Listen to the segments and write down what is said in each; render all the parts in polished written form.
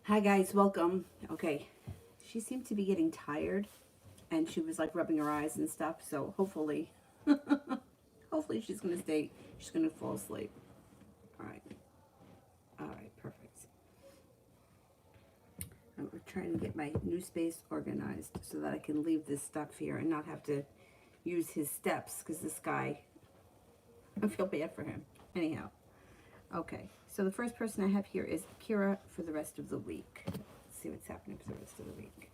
Hi guys, welcome. Okay, she seemed to be getting tired and she was like rubbing her eyes and stuff, so hopefully she's gonna fall asleep. All right, all right, perfect. I'm trying to get my new space organized so that I can leave this stuff here and not have to use his steps because this guy, I feel bad for him. Anyhow, okay, so the first person I have here is Kira for the rest of the week. Let's see what's happening for the rest of the week.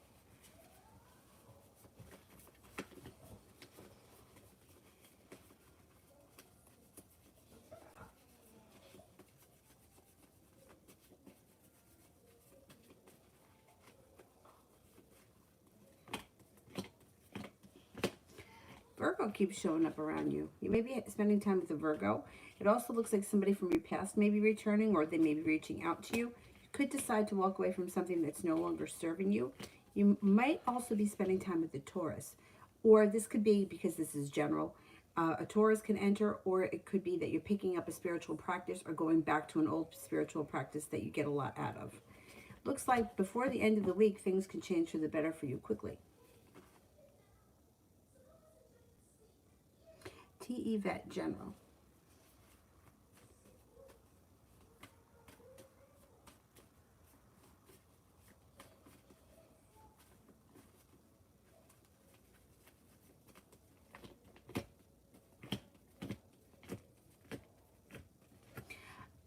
Virgo keeps showing up around you. You may be spending time with a Virgo. It also looks like somebody from your past may be returning, or they may be reaching out to you. You could decide to walk away from something that's no longer serving you. You might also be spending time with a Taurus. Or this could be, because this is general, a Taurus can enter, or it could be that you're picking up a spiritual practice or going back to an old spiritual practice that you get a lot out of. Looks like before the end of the week, things can change for the better for you quickly. T. Vet General.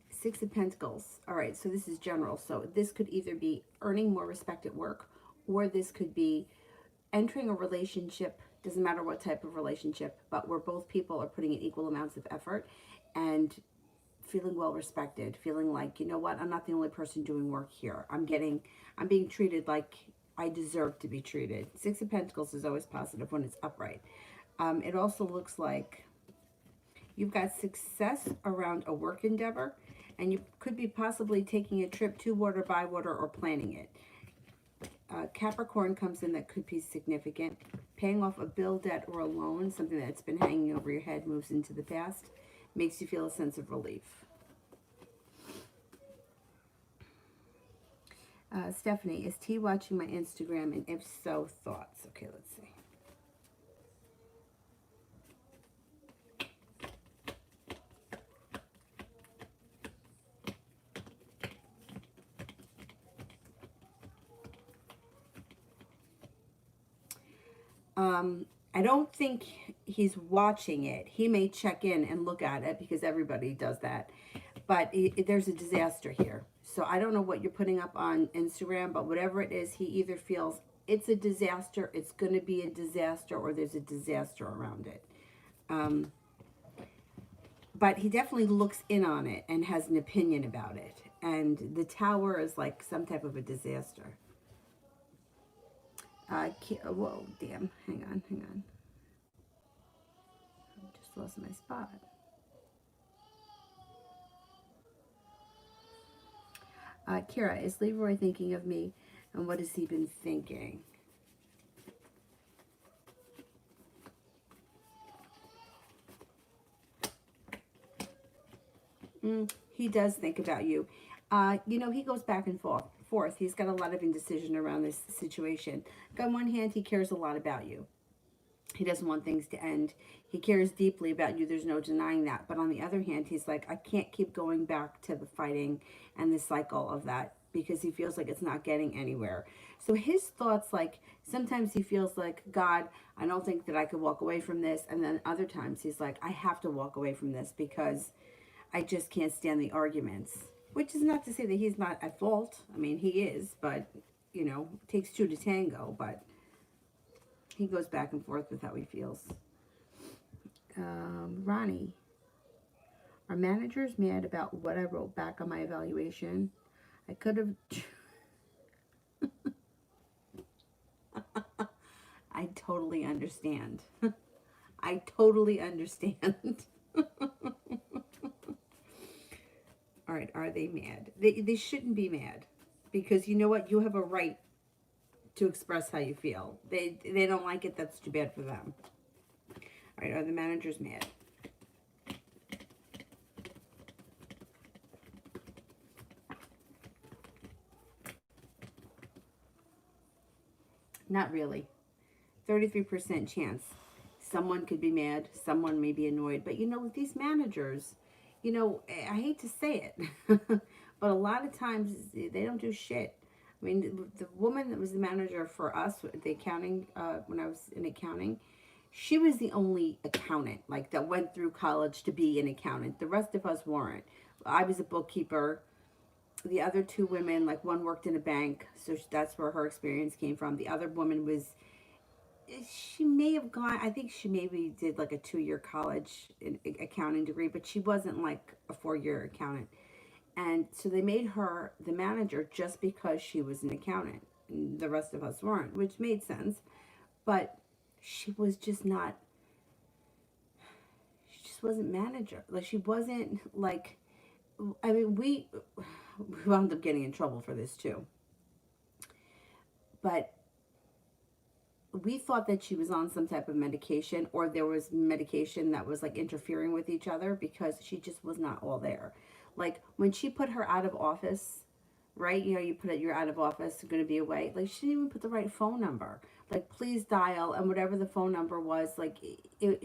Six of Pentacles. All right, so this is general. So this could either be earning more respect at work, or this could be entering a relationship. Doesn't matter what type of relationship, but where both people are putting in equal amounts of effort and feeling well respected, feeling like, you know what, I'm not the only person doing work here. I'm being treated like I deserve to be treated. Six of Pentacles is always positive when it's upright. It also looks like you've got success around a work endeavor, and you could be possibly taking a trip to water, by water, or planning it. Capricorn comes in that could be significant. Paying off a bill, debt, or a loan, something that's been hanging over your head, moves into the past, makes you feel a sense of relief. Stephanie, is T watching my Instagram? And if so, thoughts? Okay, let's see. I don't think he's watching it. He may check in and look at it because everybody does that. But there's a disaster here. So I don't know what you're putting up on Instagram, but whatever it is, he either feels it's a disaster, it's going to be a disaster, or there's a disaster around it. But he definitely looks in on it and has an opinion about it. And the tower is like some type of a disaster. Whoa, damn. Hang on. I just lost my spot. Kira, is Leroy thinking of me? And what has he been thinking? He does think about you. He goes back and forth. He's got a lot of indecision around this situation. On one hand, he cares a lot about you. He doesn't want things to end. He cares deeply about you. There's no denying that. But on the other hand, he's like, I can't keep going back to the fighting and the cycle of that because he feels like it's not getting anywhere. So his thoughts, like, sometimes he feels like, God, I don't think that I could walk away from this. And then other times he's like, I have to walk away from this because I just can't stand the arguments. Which is not to say that he's not at fault. I mean, he is, but, it takes two to tango. But he goes back and forth with how he feels. Ronnie, are managers mad about what I wrote back on my evaluation? I could have... I totally understand. I totally understand. All right, are they mad? They shouldn't be mad. Because you know what? You have a right to express how you feel. They don't like it. That's too bad for them. All right, are the managers mad? Not really. 33% chance. Someone could be mad, someone may be annoyed. But you know, with these managers, you know, I hate to say it, but a lot of times they don't do shit. I mean, the woman that was the manager for us, the accounting, when I was in accounting, she was the only accountant, like, that went through college to be an accountant. The rest of us weren't. I was a bookkeeper. The other two women, like, one worked in a bank, so that's where her experience came from. The other woman was, she may have gone, I think she maybe did like a 2-year college accounting degree, but she wasn't like a 4-year accountant. And so they made her the manager just because she was an accountant. The rest of us weren't, which made sense. But she was just not, she just wasn't manager. Like, she wasn't like, I mean, we wound up getting in trouble for this too. But we thought that she was on some type of medication, or there was medication that was like interfering with each other, because she just was not all there. Like, when she put her out of office, right? You know, you put it, you're out of office, going to be away. Like, she didn't even put the right phone number. Like, please dial, and whatever the phone number was, like,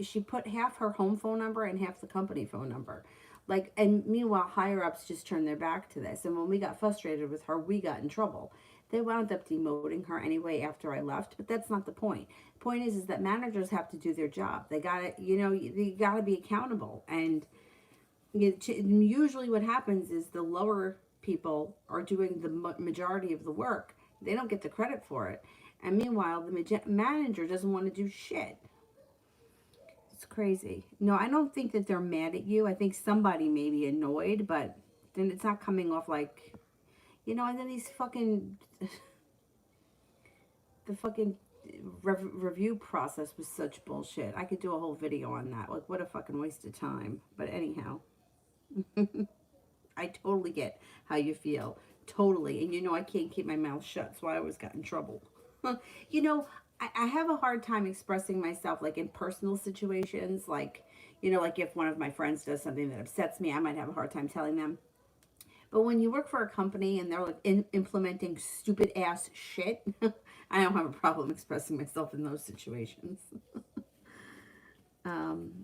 she put half her home phone number and half the company phone number. Like, and meanwhile, higher ups just turned their back to this. And when we got frustrated with her, we got in trouble. They wound up demoting her anyway after I left, but that's not the point. The point is that managers have to do their job. They gotta, you know, you gotta be accountable. And usually what happens is the lower people are doing the majority of the work. They don't get the credit for it. And meanwhile, the manager doesn't want to do shit. It's crazy. No, I don't think that they're mad at you. I think somebody may be annoyed, but then it's not coming off like, you know, and then these fucking, the fucking review process was such bullshit. I could do a whole video on that. Like, what a fucking waste of time. But anyhow, I totally get how you feel. Totally. And you know, I can't keep my mouth shut, so I always got in trouble. You know, I have a hard time expressing myself, like, in personal situations. Like, you know, like if one of my friends does something that upsets me, I might have a hard time telling them. But when you work for a company and they're like implementing stupid ass shit, I don't have a problem expressing myself in those situations.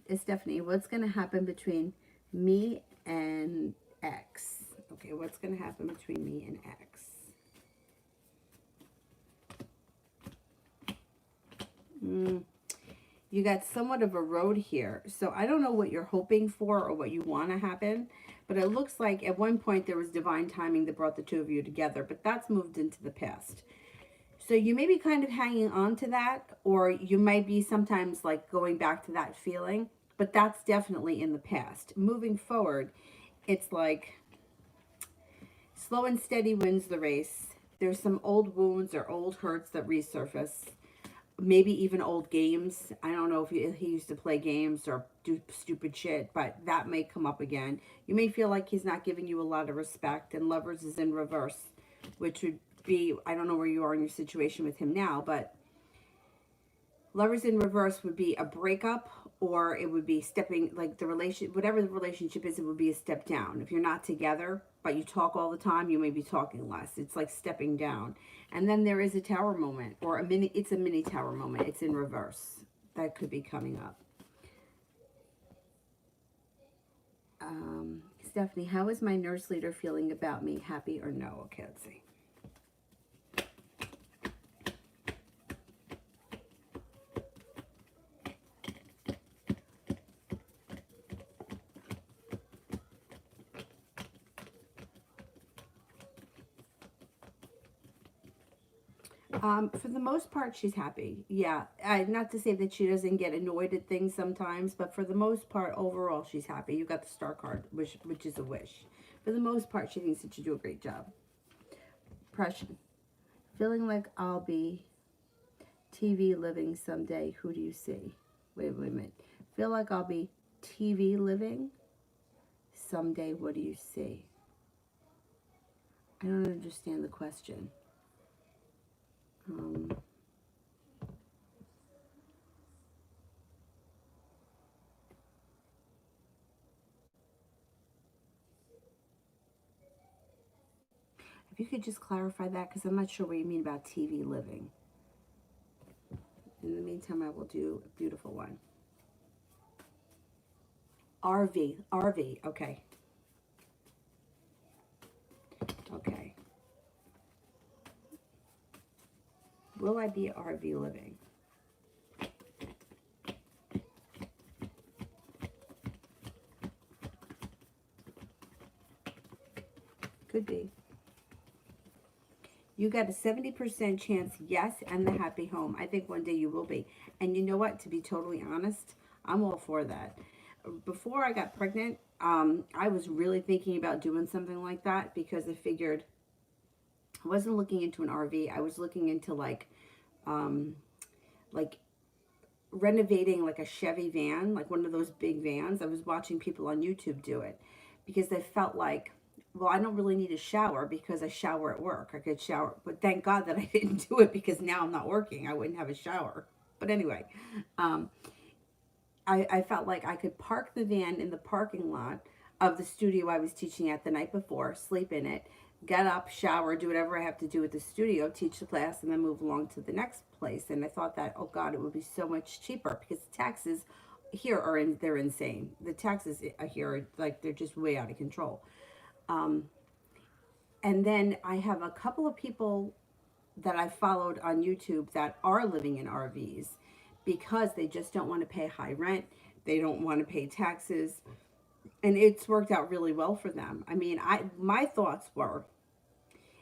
It's Stephanie. What's going to happen between me and X? Okay, what's going to happen between me and X? You got somewhat of a road here. So I don't know what you're hoping for or what you want to happen, but it looks like at one point there was divine timing that brought the two of you together, but that's moved into the past. So you may be kind of hanging on to that, or you might be sometimes like going back to that feeling, but that's definitely in the past. Moving forward, it's like slow and steady wins the race. There's some old wounds or old hurts that resurface. Maybe even old games. I don't know if he used to play games or do stupid shit, but that may come up again. You may feel like he's not giving you a lot of respect, and Lovers is in reverse, which would be, I don't know where you are in your situation with him now, but Lovers in reverse would be a breakup, or it would be stepping, like the relation, whatever the relationship is, it would be a step down. If you're not together, but you talk all the time, you may be talking less. It's like stepping down. And then there is a tower moment, or it's a mini tower moment. It's in reverse. That could be coming up. Stephanie, how is my nurse leader feeling about me? Happy or no? Okay, let's see. For the most part, she's happy. Yeah, not to say that she doesn't get annoyed at things sometimes, but for the most part, overall, she's happy. You got the star card, which is a wish. For the most part, she thinks that you do a great job. Depression. Feeling like I'll be TV living someday. Who do you see? Wait a minute. Feel like I'll be TV living someday. What do you see? I don't understand the question. If you could just clarify that, because I'm not sure what you mean about TV living. In the meantime, I will do a beautiful one. RV, okay. Okay. Will I be RV living? Could be. You got a 70% chance, yes, and the happy home. I think one day you will be. And you know what? To be totally honest, I'm all for that. Before I got pregnant, I was really thinking about doing something like that because I figured I wasn't looking into an RV. I was looking into um, like renovating like a Chevy van, like one of those big vans. I was watching people on YouTube do it because I felt like, well, I don't really need a shower because I shower at work. I could shower, but thank God that I didn't do it because now I'm not working. I wouldn't have a shower. But anyway, um, I felt like I could park the van in the parking lot of the studio I was teaching at the night before, sleep in it, get up, shower, do whatever I have to do at the studio, teach the class, and then move along to the next place. And I thought that, oh God, it would be so much cheaper because the taxes here they're insane. The taxes here are like, they're just way out of control. Um, and then I have a couple of people that I followed on YouTube that are living in RVs because they just don't want to pay high rent. They don't want to pay taxes. And it's worked out really well for them. I mean, my thoughts were,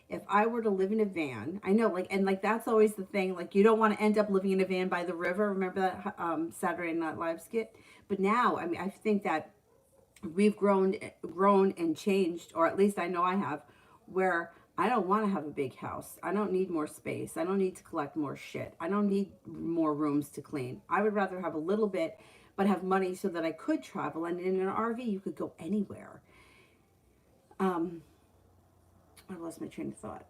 if I were to live in a van, I know, like, and like that's always the thing. Like, you don't want to end up living in a van by the river. Remember that Saturday Night Live skit? But now, I mean, I think that we've grown and changed, or at least I know I have, where I don't want to have a big house. I don't need more space. I don't need to collect more shit. I don't need more rooms to clean. I would rather have a little bit, but have money so that I could travel. And in an RV, you could go anywhere. I lost my train of thought.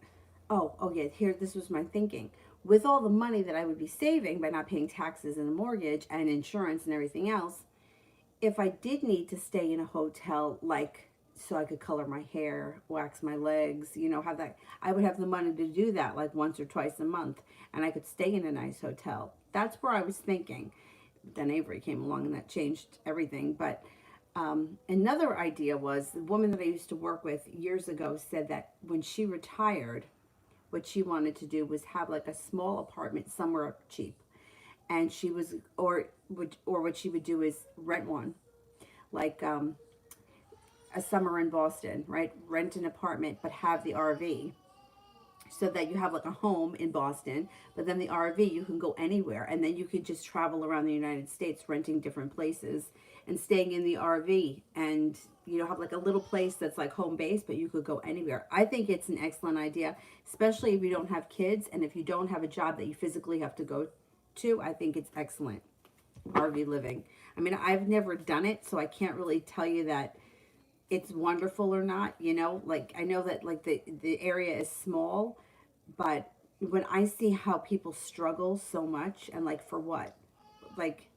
Oh yeah, here, this was my thinking. With all the money that I would be saving by not paying taxes and a mortgage and insurance and everything else, if I did need to stay in a hotel, like so I could color my hair, wax my legs, have that, I would have the money to do that like once or twice a month, and I could stay in a nice hotel. That's where I was thinking. Then Avery came along and that changed everything. But another idea was the woman that I used to work with years ago said that when she retired, what she wanted to do was have like a small apartment somewhere cheap, and she was or what she would do is rent one, like a summer in Boston, right? Rent an apartment, but have the RV so that you have like a home in Boston, but then the RV, you can go anywhere. And then you could just travel around the United States, renting different places and staying in the RV. And, have like a little place that's like home base, but you could go anywhere. I think it's an excellent idea, especially if you don't have kids and if you don't have a job that you physically have to go to. I think it's excellent. RV living. I mean, I've never done it, so I can't really tell you that it's wonderful or not, like I know that like the area is small, but when I see how people struggle so much, and like for what, like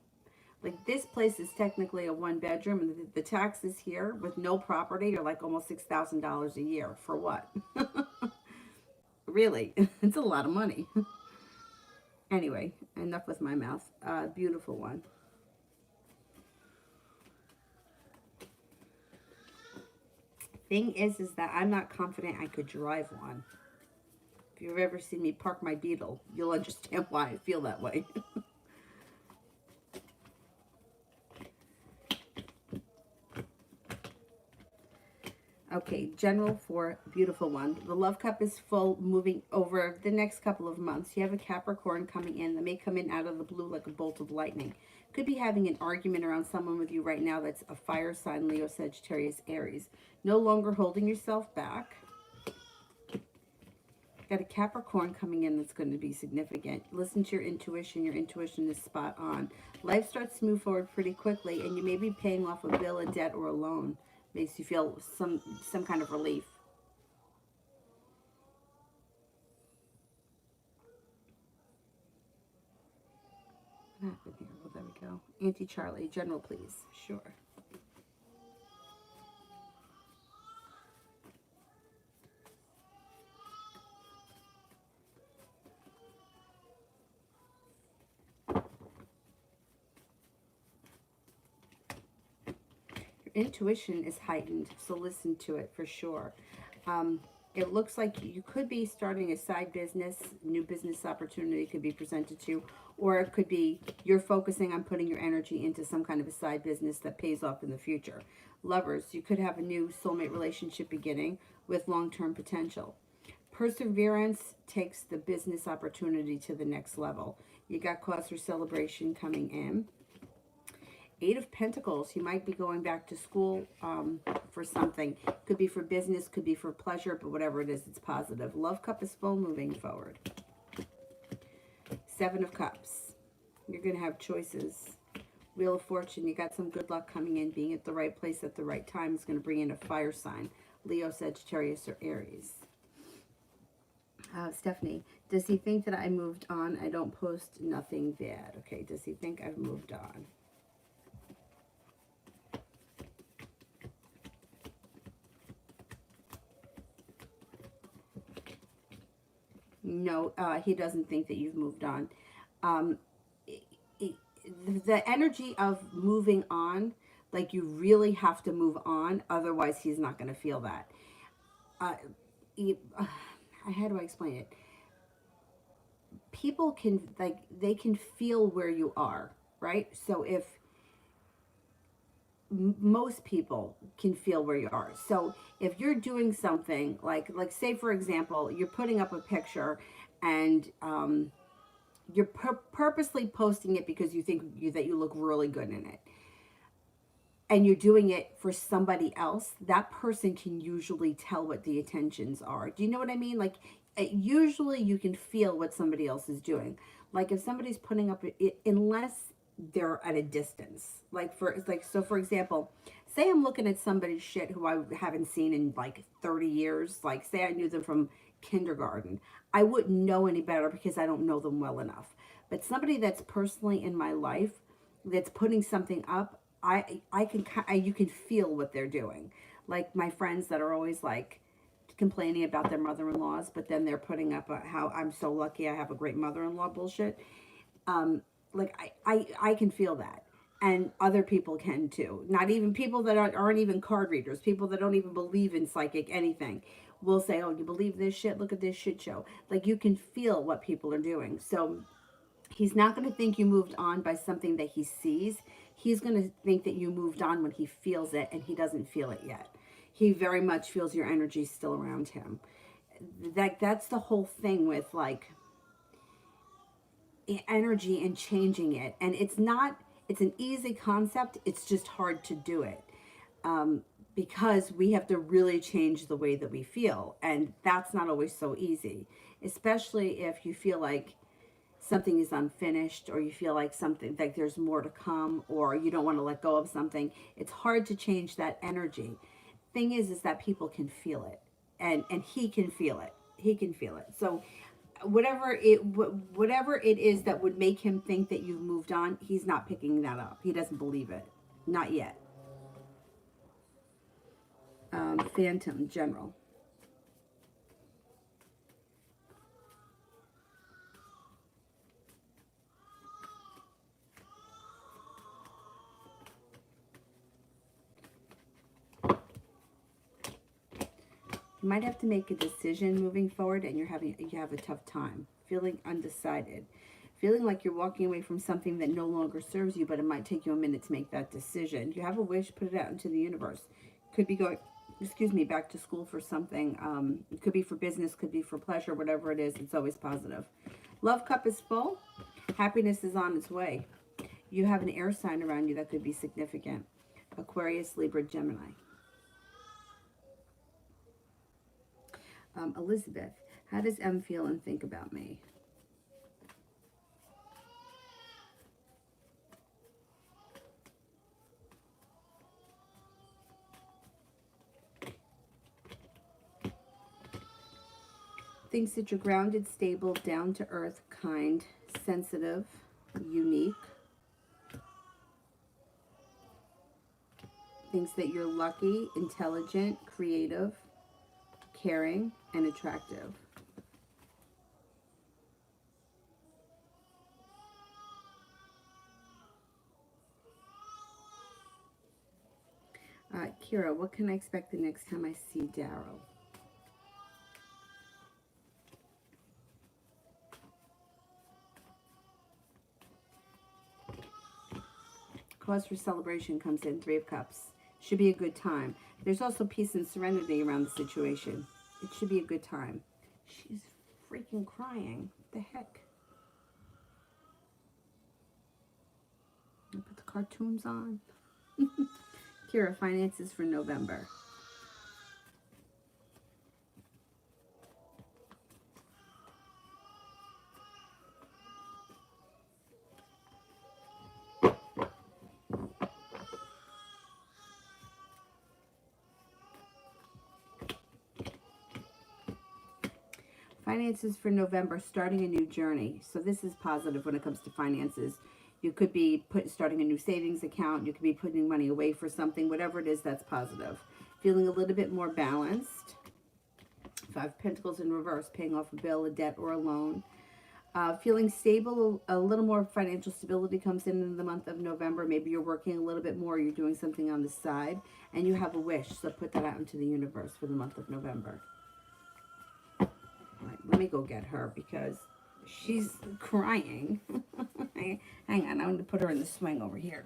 this place is technically a one bedroom, and the taxes here with no property are like almost $6,000 a year. For what? Really? It's a lot of money. Anyway, enough with my mouth. Beautiful one. Thing is that I'm not confident I could drive one. If you've ever seen me park my Beetle, you'll understand why I feel that way. Okay, general for beautiful one. The love cup is full, moving over the next couple of months. You have a Capricorn coming in that may come in out of the blue like a bolt of lightning. Could be having an argument around someone with you right now that's a fire sign, Leo, Sagittarius, Aries. No longer holding yourself back. Got a Capricorn coming in that's going to be significant. Listen to your intuition. Your intuition is spot on. Life starts to move forward pretty quickly, and you may be paying off a bill, a debt, or a loan. Makes you feel some kind of relief. What happened here? Well, there we go. Auntie Charlie, general, please. Sure. Intuition is heightened, so listen to it for sure. It looks like you could be starting a side business, new business opportunity could be presented to you, or it could be you're focusing on putting your energy into some kind of a side business that pays off in the future. Lovers, you could have a new soulmate relationship beginning with long-term potential. Perseverance takes the business opportunity to the next level. You got cause for celebration coming in. Eight of Pentacles, you might be going back to school for something. Could be for business, could be for pleasure, but whatever it is, it's positive. Love cup is full, moving forward. Seven of Cups, you're going to have choices. Wheel of Fortune, you got some good luck coming in. Being at the right place at the right time is going to bring in a fire sign. Leo, Sagittarius, or Aries. Stephanie, does he think that I moved on? I don't post nothing bad. Okay, does he think I've moved on? No, he doesn't think that you've moved on. Um, the energy of moving on, like you really have to move on, otherwise he's not going to feel that. Uh, how do I explain it? People can, like, they can feel where you are, right? So if most people can feel where you are. So if you're doing something like say for example, you're putting up a picture and you're purposely posting it because you think that you look really good in it, and you're doing it for somebody else, that person can usually tell what the intentions are. Do you know what I mean? Like, usually you can feel what somebody else is doing. Like if somebody's putting up it, unless they're at a distance. Like for example, say I'm looking at somebody's shit who I haven't seen in like 30 years. Like say I knew them from kindergarten. I wouldn't know any better because I don't know them well enough. But somebody that's personally in my life that's putting something up, you can feel what they're doing. Like my friends that are always like complaining about their mother-in-laws, but then they're putting up how I'm so lucky I have a great mother-in-law bullshit. Like I can feel that, and other people can too. Not even people that aren't even card readers, people that don't even believe in psychic anything, will say, "Oh, you believe this shit? Look at this shit show." Like you can feel what people are doing. So he's not going to think you moved on by something that he sees. He's going to think that you moved on when he feels it, and he doesn't feel it yet. He very much feels your energy still around him. That's the whole thing with like energy and changing it. And it's an easy concept. It's just hard to do it. Because we have to really change the way that we feel. And that's not always so easy, especially if you feel like something is unfinished, or you feel like something like there's more to come, or you don't want to let go of something. It's hard to change that energy. Thing is that people can feel it, and he can feel it. He can feel it. So whatever it is that would make him think that you've moved on, he's not picking that up. He doesn't believe it. Not yet. Phantom General. You might have to make a decision moving forward, and you have a tough time. Feeling undecided. Feeling like you're walking away from something that no longer serves you, but it might take you a minute to make that decision. You have a wish, put it out into the universe. Could be going, back to school for something. It could be for business, could be for pleasure, whatever it is, it's always positive. Love cup is full. Happiness is on its way. You have an air sign around you that could be significant. Aquarius, Libra, Gemini. Elizabeth, how does M feel and think about me? Thinks that you're grounded, stable, down to earth, kind, sensitive, unique. Thinks that you're lucky, intelligent, creative, caring, and attractive. Kira, what can I expect the next time I see Daryl? Cause for celebration comes in, 3 of Cups. Should be a good time. There's also peace and serenity around the situation. It should be a good time. She's freaking crying. What the heck? I put the cartoons on. Kira, finances for November. Finances for November, starting a new journey. So this is positive when it comes to finances. You could be starting a new savings account. You could be putting money away for something. Whatever it is, that's positive. Feeling a little bit more balanced. 5 of Pentacles in reverse, paying off a bill, a debt, or a loan. Feeling stable, a little more financial stability comes in the month of November. Maybe you're working a little bit more, you're doing something on the side, and you have a wish. So put that out into the universe for the month of November. All right, let me go get her because she's crying. Hang on, I'm going to put her in the swing over here.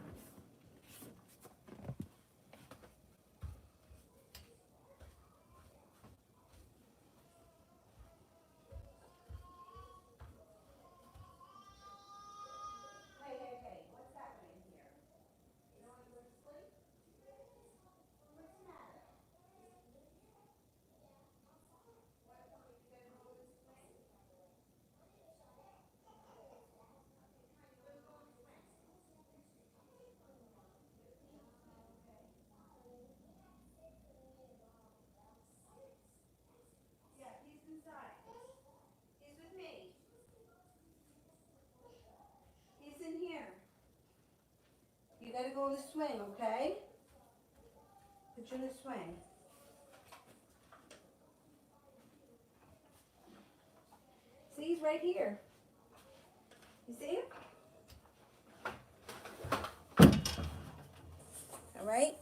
You gotta go in the swing, okay? Put you in the swing. See, he's right here. You see him? All right.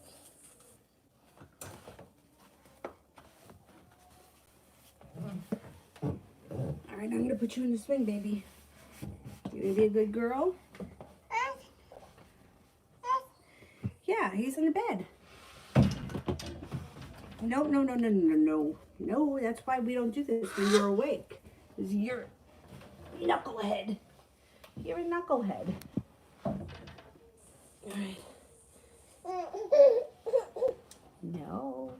All right, I'm gonna put you in the swing, baby. You gonna be a good girl? Yeah, he's in the bed. No, no, no, no, no, no. No, that's why we don't do this when you're awake. Because you're a knucklehead. You're a knucklehead. All right. No.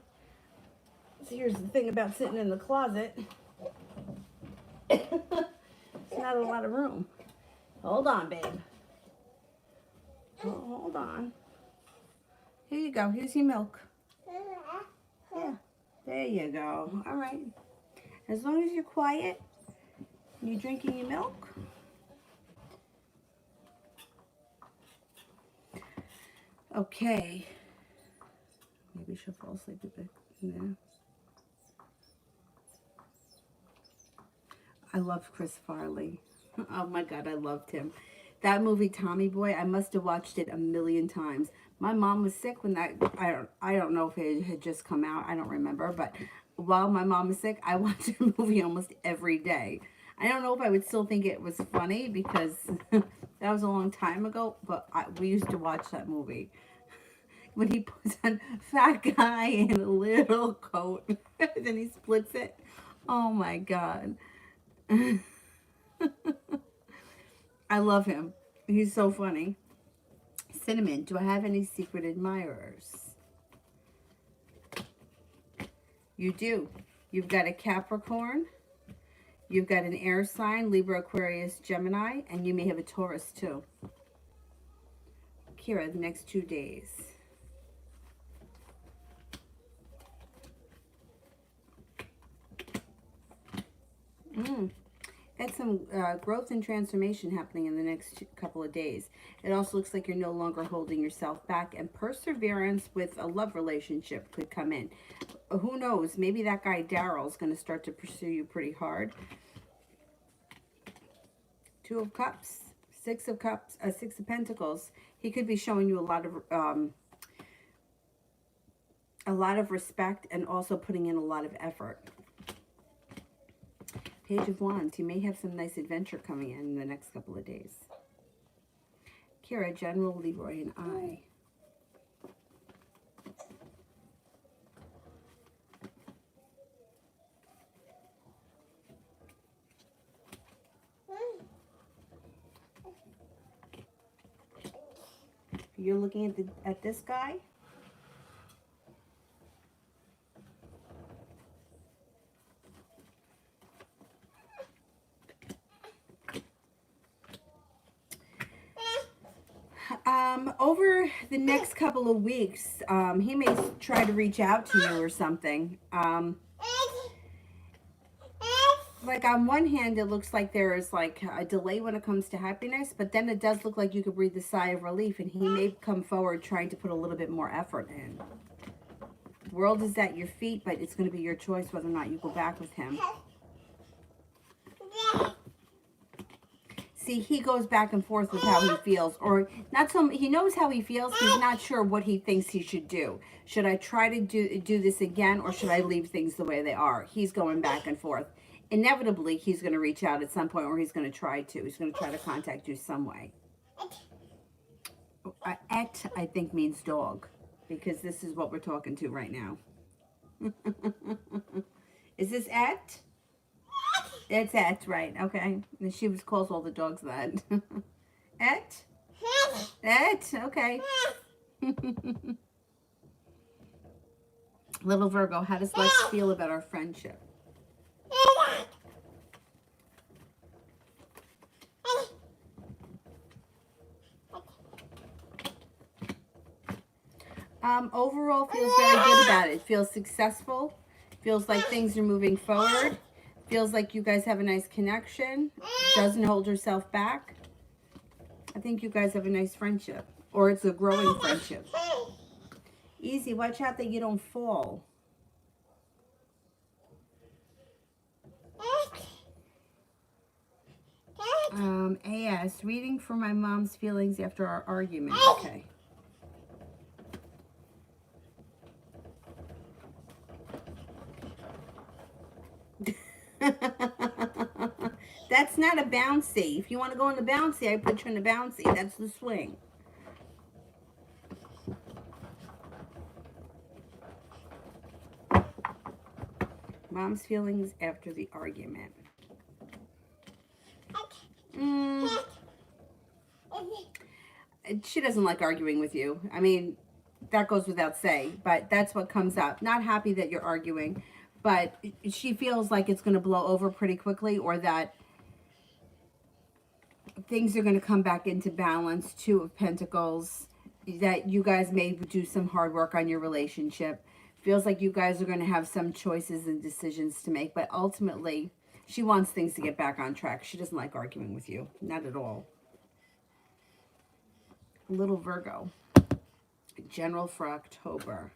So here's the thing about sitting in the closet. It's not a lot of room. Hold on, babe. Oh, hold on. Here you go. Here's your milk. Yeah. There you go. All right. As long as you're quiet, you're drinking your milk. Okay. Maybe she'll fall asleep a bit in there. I love Chris Farley. Oh my God, I loved him. That movie Tommy Boy, I must have watched it a million times. My mom was sick when that, I don't know if it had just come out. I don't remember. But while my mom was sick, I watched the movie almost every day. I don't know if I would still think it was funny because that was a long time ago. But we used to watch that movie. When he puts on fat guy in a little coat. Then he splits it. Oh my God. I love him. He's so funny. Cinnamon, do I have any secret admirers? You do. You've got a Capricorn. You've got an air sign, Libra, Aquarius, Gemini, and you may have a Taurus too. Kira, the next 2 days. Had some growth and transformation happening in the next couple of days. It also looks like you're no longer holding yourself back, and perseverance with a love relationship could come in. Who knows? Maybe that guy Daryl's going to start to pursue you pretty hard. 2 of Cups, 6 of Cups, 6 of Pentacles. He could be showing you a lot of a lot of respect and also putting in a lot of effort. Page of Wands, you may have some nice adventure coming in the next couple of days. Kira, General, Leroy, and I. You're looking at this guy? Over the next couple of weeks, he may try to reach out to you or something. Like on one hand, it looks like there is like a delay when it comes to happiness, but then it does look like you could breathe a sigh of relief, and he may come forward trying to put a little bit more effort in. World is at your feet, but it's going to be your choice whether or not you go back with him. See, he goes back and forth with how he feels, or not so. He knows how he feels. He's not sure what he thinks he should do. Should I try to do this again, or should I leave things the way they are? He's going back and forth. Inevitably, he's going to reach out at some point, or he's going to try to. He's going to try to contact you some way. Et, I think, means dog, because this is what we're talking to right now. Is this et? It's et, right? Okay. And she calls all the dogs that. Et? Et? Okay. Little Virgo, how does Lex feel about our friendship? Overall, feels very good about it. Feels successful. Feels like things are moving forward. Feels like you guys have a nice connection. Doesn't hold herself back. I think you guys have a nice friendship. Or it's a growing friendship. Easy. Watch out that you don't fall. AS. Reading for my mom's feelings after our argument. Okay. That's not a bouncy. If you want to go in the bouncy, I put you in the bouncy. That's the swing. Mom's feelings after the argument. She doesn't like arguing with you. I mean, that goes without saying, but that's what comes up. Not happy that you're arguing, but she feels like it's going to blow over pretty quickly, or that things are going to come back into balance. Two of Pentacles, that you guys may do some hard work on your relationship. Feels like you guys are going to have some choices and decisions to make, but ultimately she wants things to get back on track. She doesn't like arguing with you. Not at all. Little Virgo. General for October.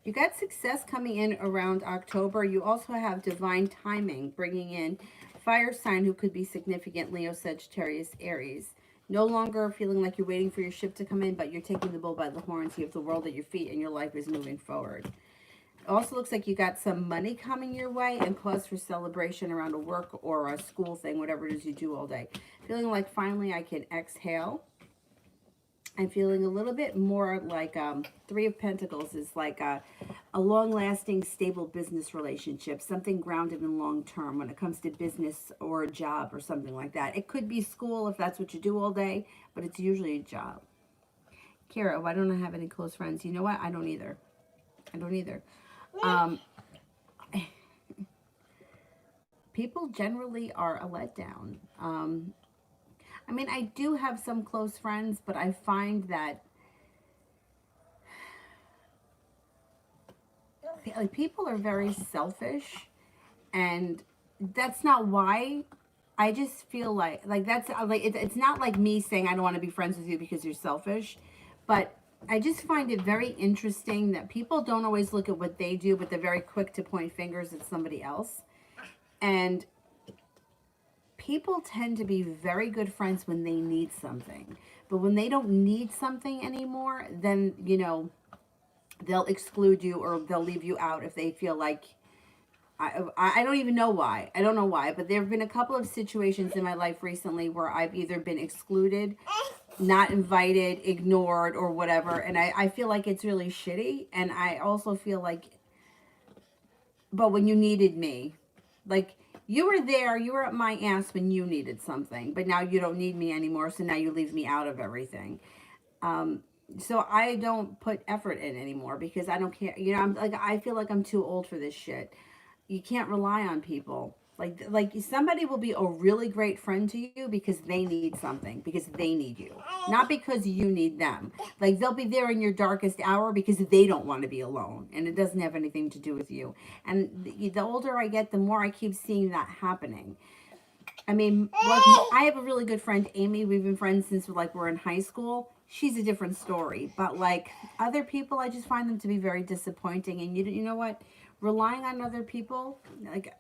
You got success coming in around October. You also have divine timing, bringing in fire sign who could be significant, Leo, Sagittarius, Aries. No longer feeling like you're waiting for your ship to come in, but you're taking the bull by the horns. You have the world at your feet, and your life is moving forward. It also looks like you got some money coming your way and cause for celebration around a work or a school thing, whatever it is you do all day. Feeling like finally I can exhale. I'm feeling a little bit more like Three of Pentacles is like a long-lasting, stable business relationship, something grounded in long-term when it comes to business or a job or something like that. It could be school if that's what you do all day, but it's usually a job. Kara, why don't I have any close friends? You know what? I don't either. I don't either. People generally are a letdown. I mean, I do have some close friends, but I find that like people are very selfish, and that's not why. I just feel like that's like it's not like me saying I don't want to be friends with you because you're selfish, but I just find it very interesting that people don't always look at what they do, but they're very quick to point fingers at somebody else. And people tend to be very good friends when they need something. But when they don't need something anymore, then, you know, they'll exclude you or they'll leave you out if they feel like, I don't even know why. I don't know why. But there have been a couple of situations in my life recently where I've either been excluded, not invited, ignored, or whatever. And I feel like it's really shitty. And I also feel like, but when you needed me, like, you were there, you were up my ass when you needed something, but now you don't need me anymore, so now you leave me out of everything. So I don't put effort in anymore because I don't care. You know, I'm like, I feel like I'm too old for this shit. You can't rely on people. Like somebody will be a really great friend to you because they need something, because they need you, not because you need them. Like, they'll be there in your darkest hour because they don't want to be alone, and it doesn't have anything to do with you. And the older I get, the more I keep seeing that happening. I mean, like, I have a really good friend, Amy. We've been friends since like we're in high school. She's a different story, but like other people, I just find them to be very disappointing. And you know what? Relying on other people, like,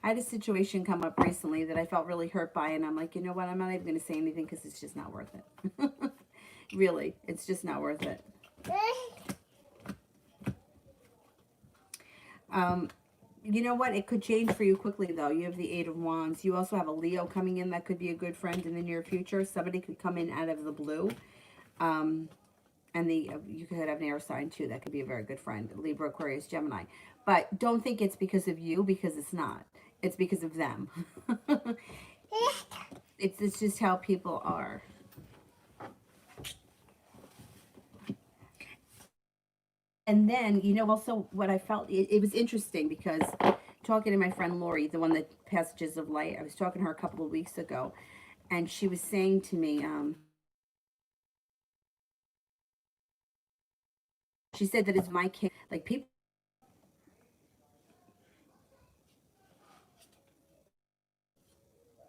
I had a situation come up recently that I felt really hurt by, and I'm like, you know what? I'm not even going to say anything because it's just not worth it. Really, it's just not worth it. You know what? It could change for you quickly, though. You have the Eight of Wands. You also have a Leo coming in that could be a good friend in the near future. Somebody could come in out of the blue. And you could have an air sign, too. That could be a very good friend. Libra, Aquarius, Gemini. But don't think it's because of you, because it's not. It's because of them. It's just how people are. And then, you know, also what I felt, it was interesting because talking to my friend Lori, the one that Passages of Light, I was talking to her a couple of weeks ago, and she was saying to me, she said that it's my case, like people,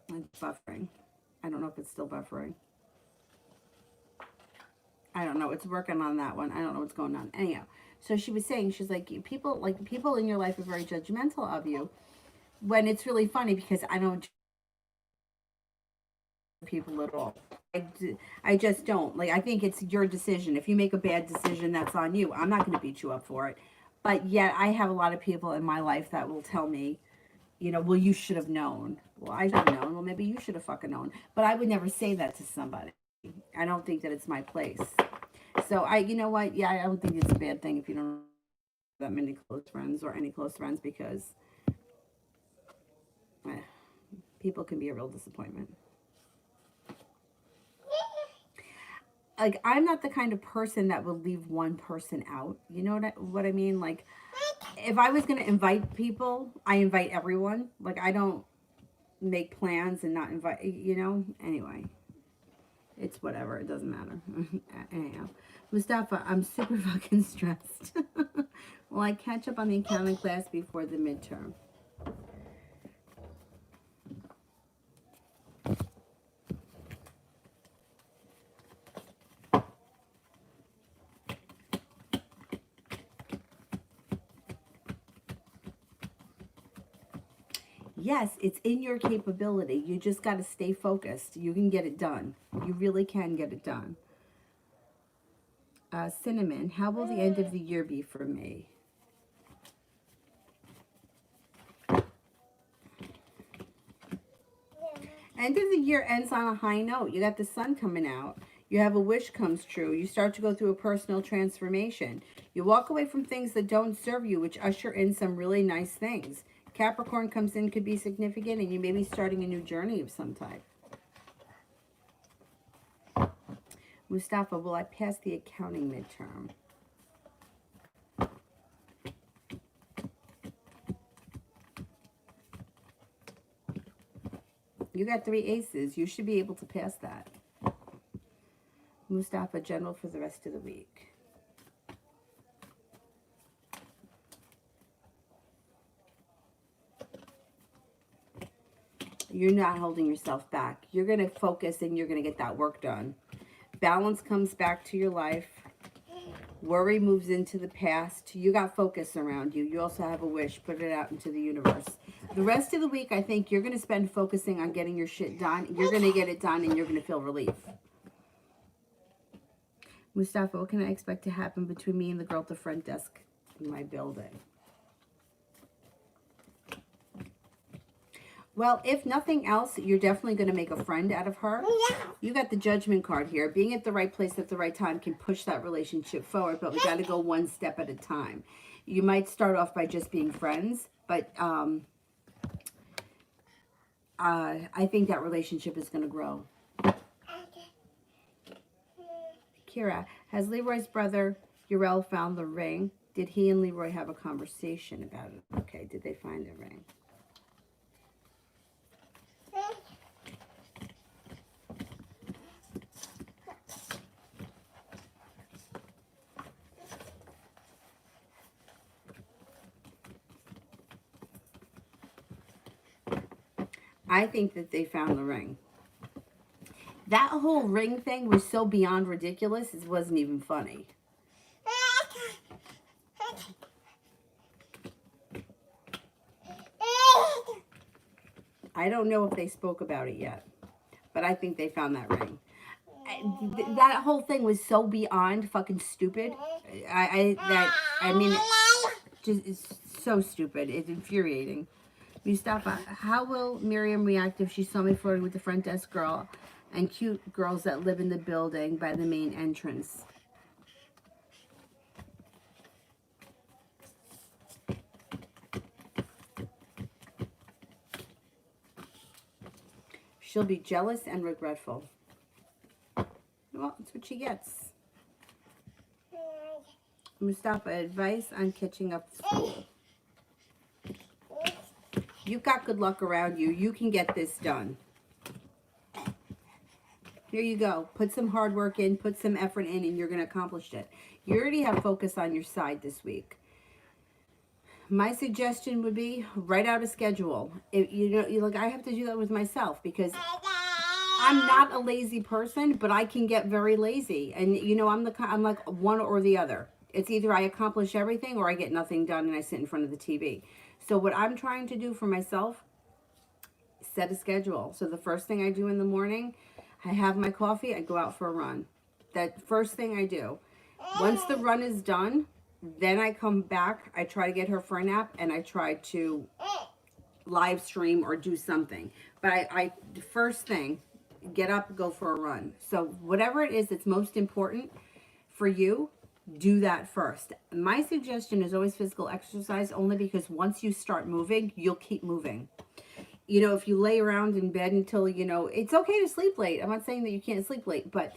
it's buffering. I don't know if it's still buffering. I don't know. It's working on that one. I don't know what's going on. Anyhow, so she was saying, she's like, people in your life are very judgmental of you. When it's really funny because I don't judge people at all. I just don't. Like, I think it's your decision. If you make a bad decision, that's on you. I'm not going to beat you up for it. But yet, I have a lot of people in my life that will tell me, you know, well, you should have known. Well, I should have known. Well, maybe you should have fucking known. But I would never say that to somebody. I don't think that it's my place. So you know what? Yeah, I don't think it's a bad thing if you don't have that many close friends or any close friends because eh, people can be a real disappointment. Like, I'm not the kind of person that would leave one person out. You know what I mean? Like, if I was going to invite people, I invite everyone. Like, I don't make plans and not invite, you know? Anyway, it's whatever. It doesn't matter. Anyhow, Mustafa, I'm super fucking stressed. Will I catch up on the accounting class before the midterm? Yes, it's in your capability. You just got to stay focused. You can get it done. You really can get it done. Cinnamon, how will the end of the year be for me? End of the year ends on a high note. You got the sun coming out. You have a wish comes true. You start to go through a personal transformation. You walk away from things that don't serve you, which usher in some really nice things. Capricorn comes in, could be significant, and you may be starting a new journey of some type. Mustafa, will I pass the accounting midterm? You got 3 aces. You should be able to pass that. Mustafa, general for the rest of the week. You're not holding yourself back. You're going to focus and you're going to get that work done. Balance comes back to your life. Worry moves into the past. You got focus around you. You also have a wish. Put it out into the universe. The rest of the week, I think you're going to spend focusing on getting your shit done. You're going to get it done and you're going to feel relief. Mustafa, what can I expect to happen between me and the girl at the front desk in my building? Well, if nothing else, you're definitely going to make a friend out of her. You got the Judgment card here. Being at the right place at the right time can push that relationship forward, but we got to go one step at a time. You might start off by just being friends, but I think that relationship is going to grow. Kira, has Leroy's brother, Urel, found the ring? Did he and Leroy have a conversation about it? Okay, did they find the ring? I think that they found the ring. That whole ring thing was so beyond ridiculous, it wasn't even funny. I don't know if they spoke about it yet, but I think they found that ring. That whole thing was so beyond fucking stupid. I mean, just it's so stupid. It's infuriating. Mustafa, how will Miriam react if she saw me flirting with the front desk girl and cute girls that live in the building by the main entrance? She'll be jealous and regretful. Well, that's what she gets. Mustafa, advice on catching up to school. You've got good luck around you. You can get this done. Here you go. Put some hard work in, put some effort in, and you're going to accomplish it. You already have focus on your side this week. My suggestion would be write out a schedule. If, look, I have to do that with myself because I'm not a lazy person, but I can get very lazy. And I'm like one or the other. It's either I accomplish everything or I get nothing done and I sit in front of the TV. So what I'm trying to do for myself, set a schedule. So the first thing I do in the morning, I have my coffee, I go out for a run. That first thing I do. Once the run is done, then I come back, I try to get her for a nap, and I try to live stream or do something. But I first thing, get up, go for a run. So whatever it is that's most important for you, do that first. My suggestion is always physical exercise, only because once you start moving, you'll keep moving. If you lay around in bed until, it's okay to sleep late. I'm not saying that you can't sleep late, but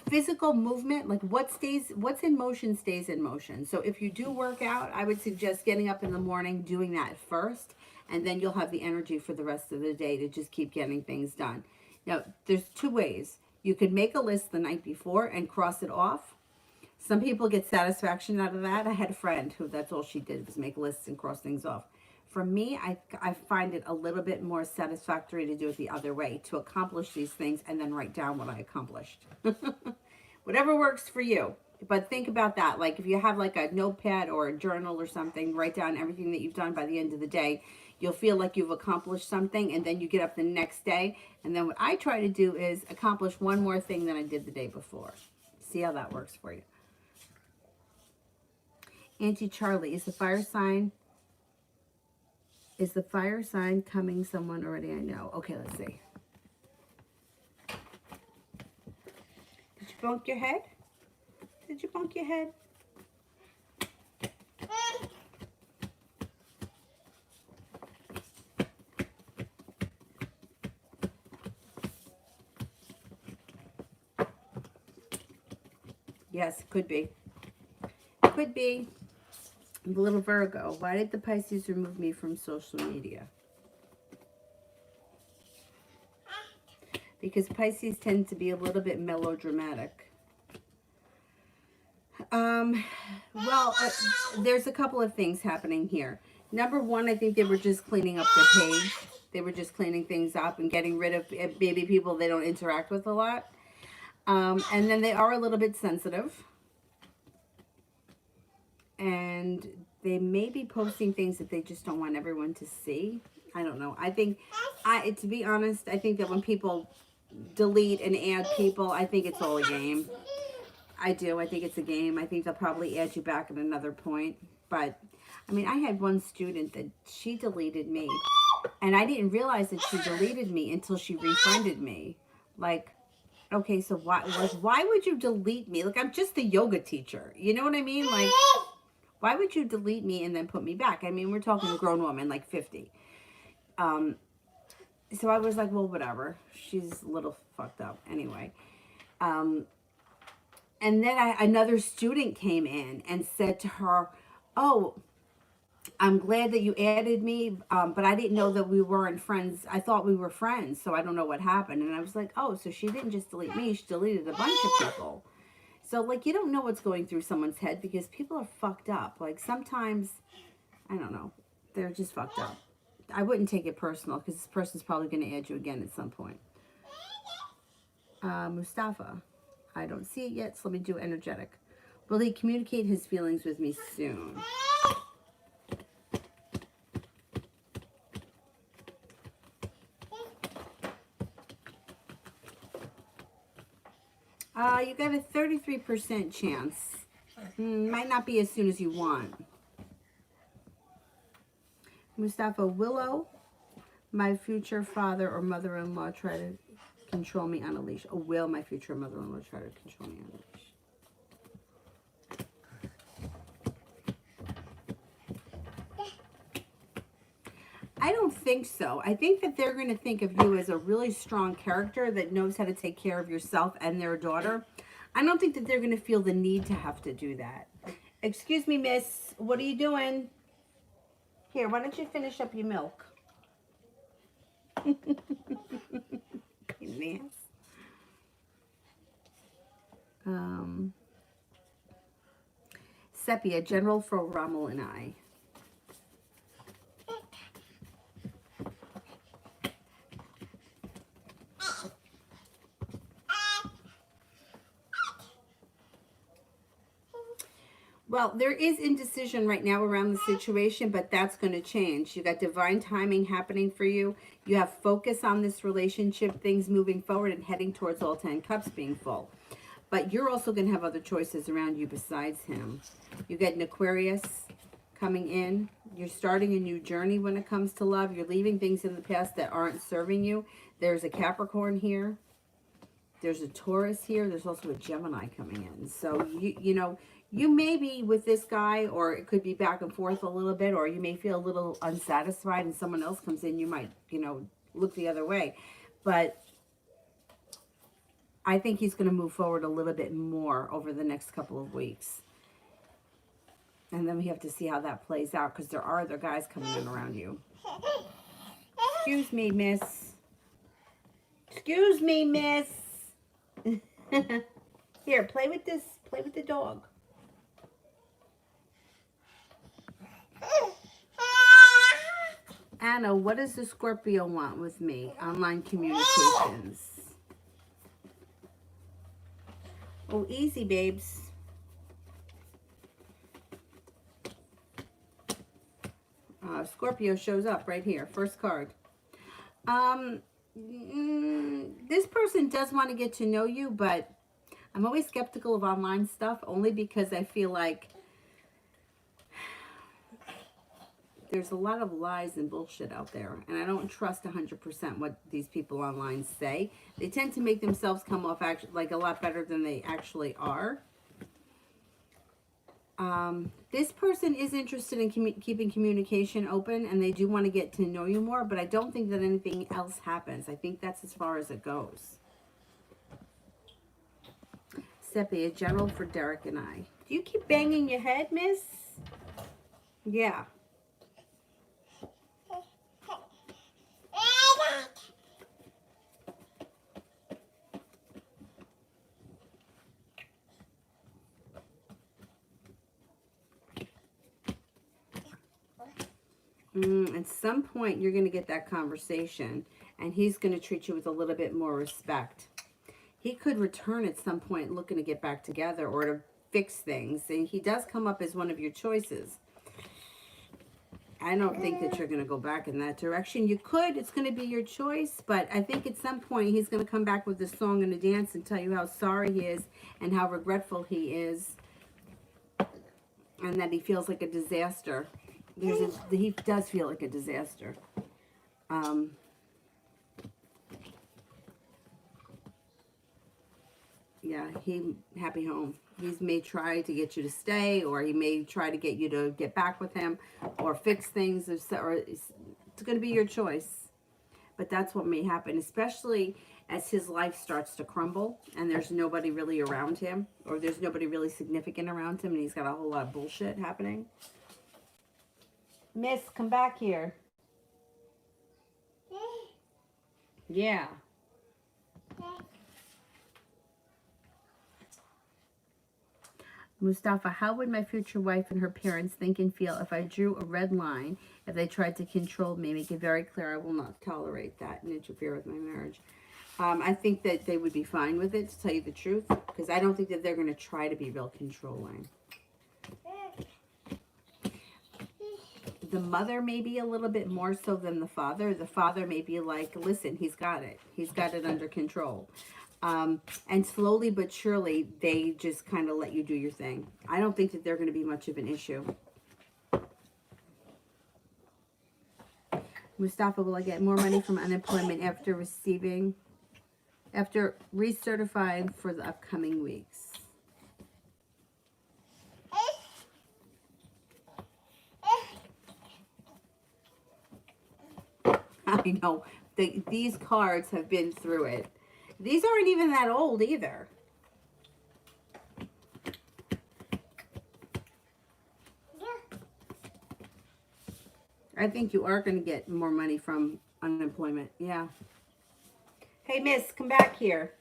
physical movement, like what's in motion stays in motion. So if you do work out, I would suggest getting up in the morning, doing that first, and then you'll have the energy for the rest of the day to just keep getting things done. Now, there's two ways. You could make a list the night before and cross it off. Some people get satisfaction out of that. I had a friend who that's all she did was make lists and cross things off. For me, I find it a little bit more satisfactory to do it the other way, to accomplish these things and then write down what I accomplished. Whatever works for you. But think about that. Like if you have like a notepad or a journal or something, write down everything that you've done by the end of the day. You'll feel like you've accomplished something, and then you get up the next day. And then what I try to do is accomplish one more thing than I did the day before. See how that works for you. Auntie Charlie, is the fire sign coming someone already I know? Okay, let's see. Did you bump your head? Did you bump your head? Yes, could be. Could be. The little Virgo, why did the Pisces remove me from social media? Because Pisces tend to be a little bit melodramatic. There's a couple of things happening here. Number one, I think they were just cleaning up their page. They were just cleaning things up and getting rid of maybe people they don't interact with a lot. And then they are a little bit sensitive. and they may be posting things that they just don't want everyone to see. I don't know. I think, to be honest, I think that when people delete and add people, I think it's all a game. I do. I think it's a game. I think they'll probably add you back at another point. But, I mean, I had one student that she deleted me, and I didn't realize that she deleted me until she refriended me. Like, okay, so why would you delete me? Like, I'm just a yoga teacher. You know what I mean? Like, why would you delete me and then put me back? I mean, we're talking a grown woman, like 50. So I was like, well, whatever. She's a little fucked up. Anyway. And then another student came in and said to her, oh, I'm glad that you added me, but I didn't know that we weren't friends. I thought we were friends, so I don't know what happened. And I was like, oh, so she didn't just delete me. She deleted a bunch of people. So, like, you don't know what's going through someone's head because people are fucked up. Like, sometimes, I don't know, they're just fucked up. I wouldn't take it personal because this person's probably going to add you again at some point. Mustafa. I don't see it yet, so let me do energetic. Will he communicate his feelings with me soon? You got a 33% chance. Might not be as soon as you want. Mustafa, Willow, my future father or mother-in-law try to control me on a leash. Or will my future mother-in-law try to control me on a leash? I don't think so. I think that they're going to think of you as a really strong character that knows how to take care of yourself and their daughter. I don't think that they're going to feel the need to have to do that. Excuse me, miss. What are you doing? Here, why don't you finish up your milk? Nice. Sepia, general for Rommel and I. Well, there is indecision right now around the situation, but that's going to change. You got divine timing happening for you. You have focus on this relationship, things moving forward and heading towards all 10 cups being full. But you're also going to have other choices around you besides him. You get an Aquarius coming in. You're starting a new journey when it comes to love. You're leaving things in the past that aren't serving you. There's a Capricorn here. There's a Taurus here. There's also a Gemini coming in. So, you know, you may be with this guy, or it could be back and forth a little bit, or you may feel a little unsatisfied and someone else comes in. You might, you know, look the other way. But I think he's going to move forward a little bit more over the next couple of weeks. And then we have to see how that plays out because there are other guys coming in around you. Excuse me, miss. Excuse me, miss. Here, play with this. Play with the dog. Anna, what does the Scorpio want with me? Online communications. Oh, easy, babes. Scorpio shows up right here. First card. This person does want to get to know you, but I'm always skeptical of online stuff only because I feel like there's a lot of lies and bullshit out there, and I don't trust 100% what these people online say. They tend to make themselves come off like a lot better than they actually are. This person is interested in keeping communication open, and they do want to get to know you more, but I don't think that anything else happens. I think that's as far as it goes. Sepia, general for Derek and I. Do you keep banging your head, miss? Yeah. At some point, you're going to get that conversation, and he's going to treat you with a little bit more respect. He could return at some point looking to get back together or to fix things. And he does come up as one of your choices. I don't think that you're going to go back in that direction. You could. It's going to be your choice. But I think at some point he's going to come back with a song and a dance and tell you how sorry he is and how regretful he is. And that he feels like a disaster. He does feel like a disaster. Yeah, happy home. He may try to get you to stay, or he may try to get you to get back with him, or fix things, or it's going to be your choice. But that's what may happen, especially as his life starts to crumble, and there's nobody really around him, or there's nobody really significant around him, and he's got a whole lot of bullshit happening. Miss, come back here. Yeah. Mustafa, how would my future wife and her parents think and feel if I drew a red line, if they tried to control me? Make it very clear I will not tolerate that and interfere with my marriage. I think that they would be fine with it, to tell you the truth, because I don't think that they're going to try to be real controlling. The mother may be a little bit more so than the father. The father may be like, listen, he's got it. He's got it under control. And slowly but surely, they just kind of let you do your thing. I don't think that they're going to be much of an issue. Mustafa, will I get more money from unemployment after recertifying for the upcoming weeks? I know. These cards have been through it. These aren't even that old either. I think you are going to get more money from unemployment. Yeah. Hey, miss, come back here.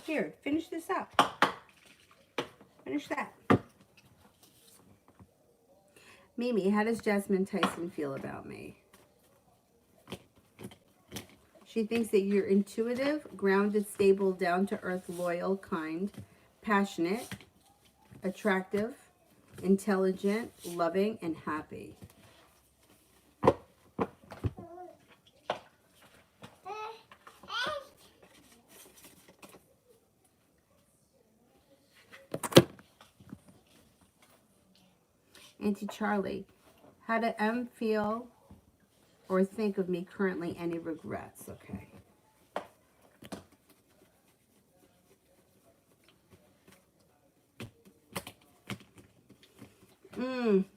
Here, finish this up. Finish that. Mimi, how does Jasmine Tyson feel about me? She thinks that you're intuitive, grounded, stable, down-to-earth, loyal, kind, passionate, attractive, intelligent, loving, and happy. Auntie Charlie, how do M feel or think of me currently? Any regrets? Okay.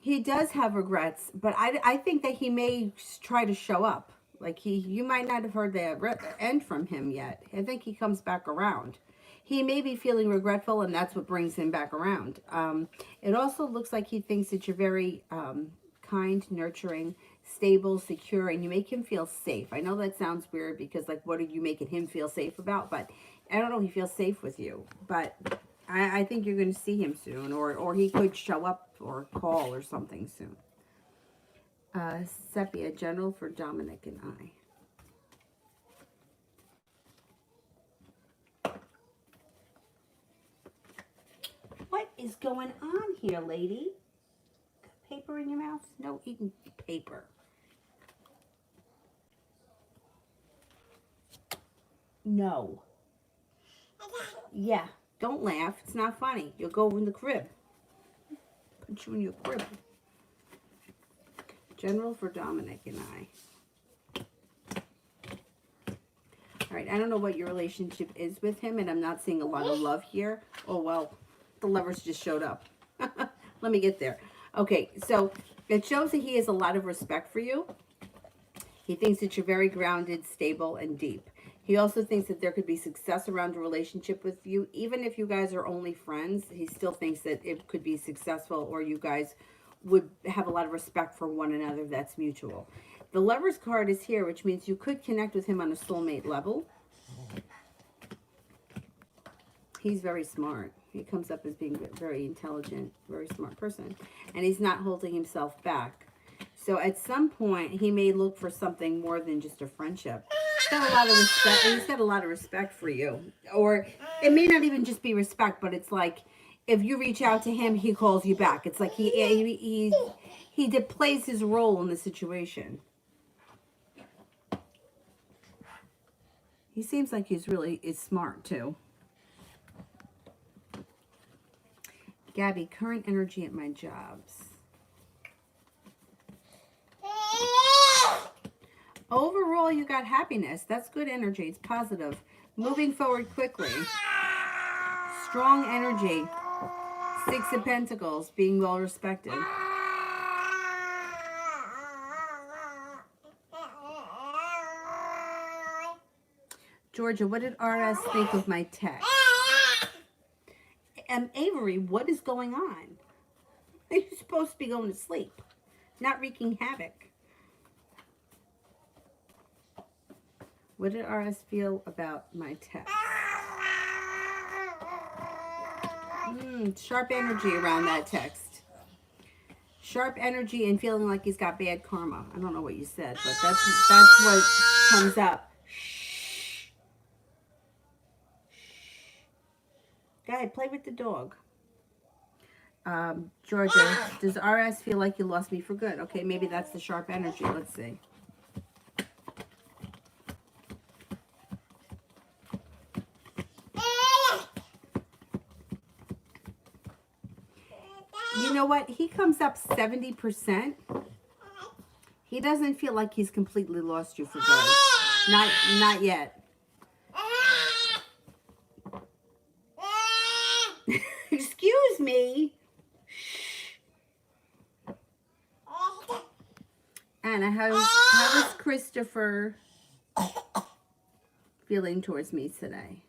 He does have regrets, but I think that he may try to show up. Like you might not have heard the end from him yet. I think he comes back around. He may be feeling regretful, and that's what brings him back around. It also looks like he thinks that you're very kind, nurturing, stable, secure, and you make him feel safe. I know that sounds weird because, like, what are you making him feel safe about? But I don't know, he feels safe with you. But I think you're going to see him soon, or he could show up or call or something soon. Sepia, general for Dominic and I. What is going on here, lady? Got paper in your mouth? No eating paper. No. Yeah, don't laugh. It's not funny. You'll go in the crib. Put you in your crib. General for Dominic and I. All right, I don't know what your relationship is with him, and I'm not seeing a lot of love here. Oh, well, the lovers just showed up. Let me get there. Okay, so it shows that he has a lot of respect for you. He thinks that you're very grounded, stable, and deep. He also thinks that there could be success around a relationship with you. Even if you guys are only friends, he still thinks that it could be successful, or you guys would have a lot of respect for one another that's mutual. The Lover's card is here, which means you could connect with him on a soulmate level. He's very smart. He comes up as being very intelligent, very smart person. And he's not holding himself back. So at some point, he may look for something more than just a friendship. He's got a lot of respect. He's got a lot of respect for you. Or it may not even just be respect, but it's like if you reach out to him, he calls you back. It's like he plays his role in the situation. He seems like he's really is smart too. Gabby, current energy at my jobs. Overall, you got happiness. That's good energy. It's positive. Moving forward quickly. Strong energy. 6 of Pentacles, being well respected. Georgia, what did RS think of my text? Avery, what is going on? You're supposed to be going to sleep, not wreaking havoc. What did RS feel about my text? Sharp energy around that text. Sharp energy and feeling like he's got bad karma. I don't know what you said, but that's what comes up. Shh. Go ahead, play with the dog. Georgia, does RS feel like you lost me for good? Okay, maybe that's the sharp energy. Let's see. You know what? He comes up 70%. He doesn't feel like he's completely lost you for good. Not yet. Excuse me. Anna, how is Christopher feeling towards me today?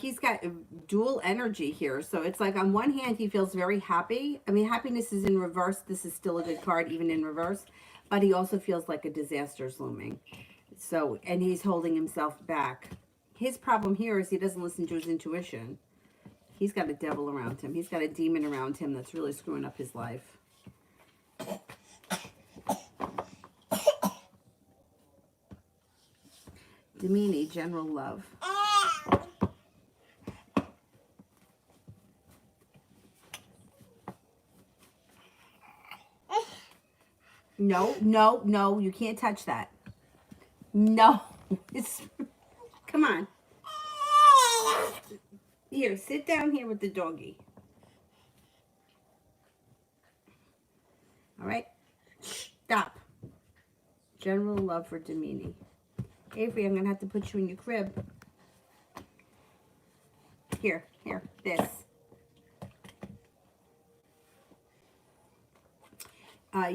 He's got dual energy here. So it's like on one hand, he feels very happy. I mean, happiness is in reverse. This is still a good card, even in reverse. But he also feels like a disaster is looming. So, and he's holding himself back. His problem here is he doesn't listen to his intuition. He's got a devil around him. He's got a demon around him that's really screwing up his life. Demini, general love. No, you can't touch that. No, come on. Here, sit down here with the doggy. All right, stop. General love for Demini. Avery, I'm gonna have to put you in your crib. Here, this.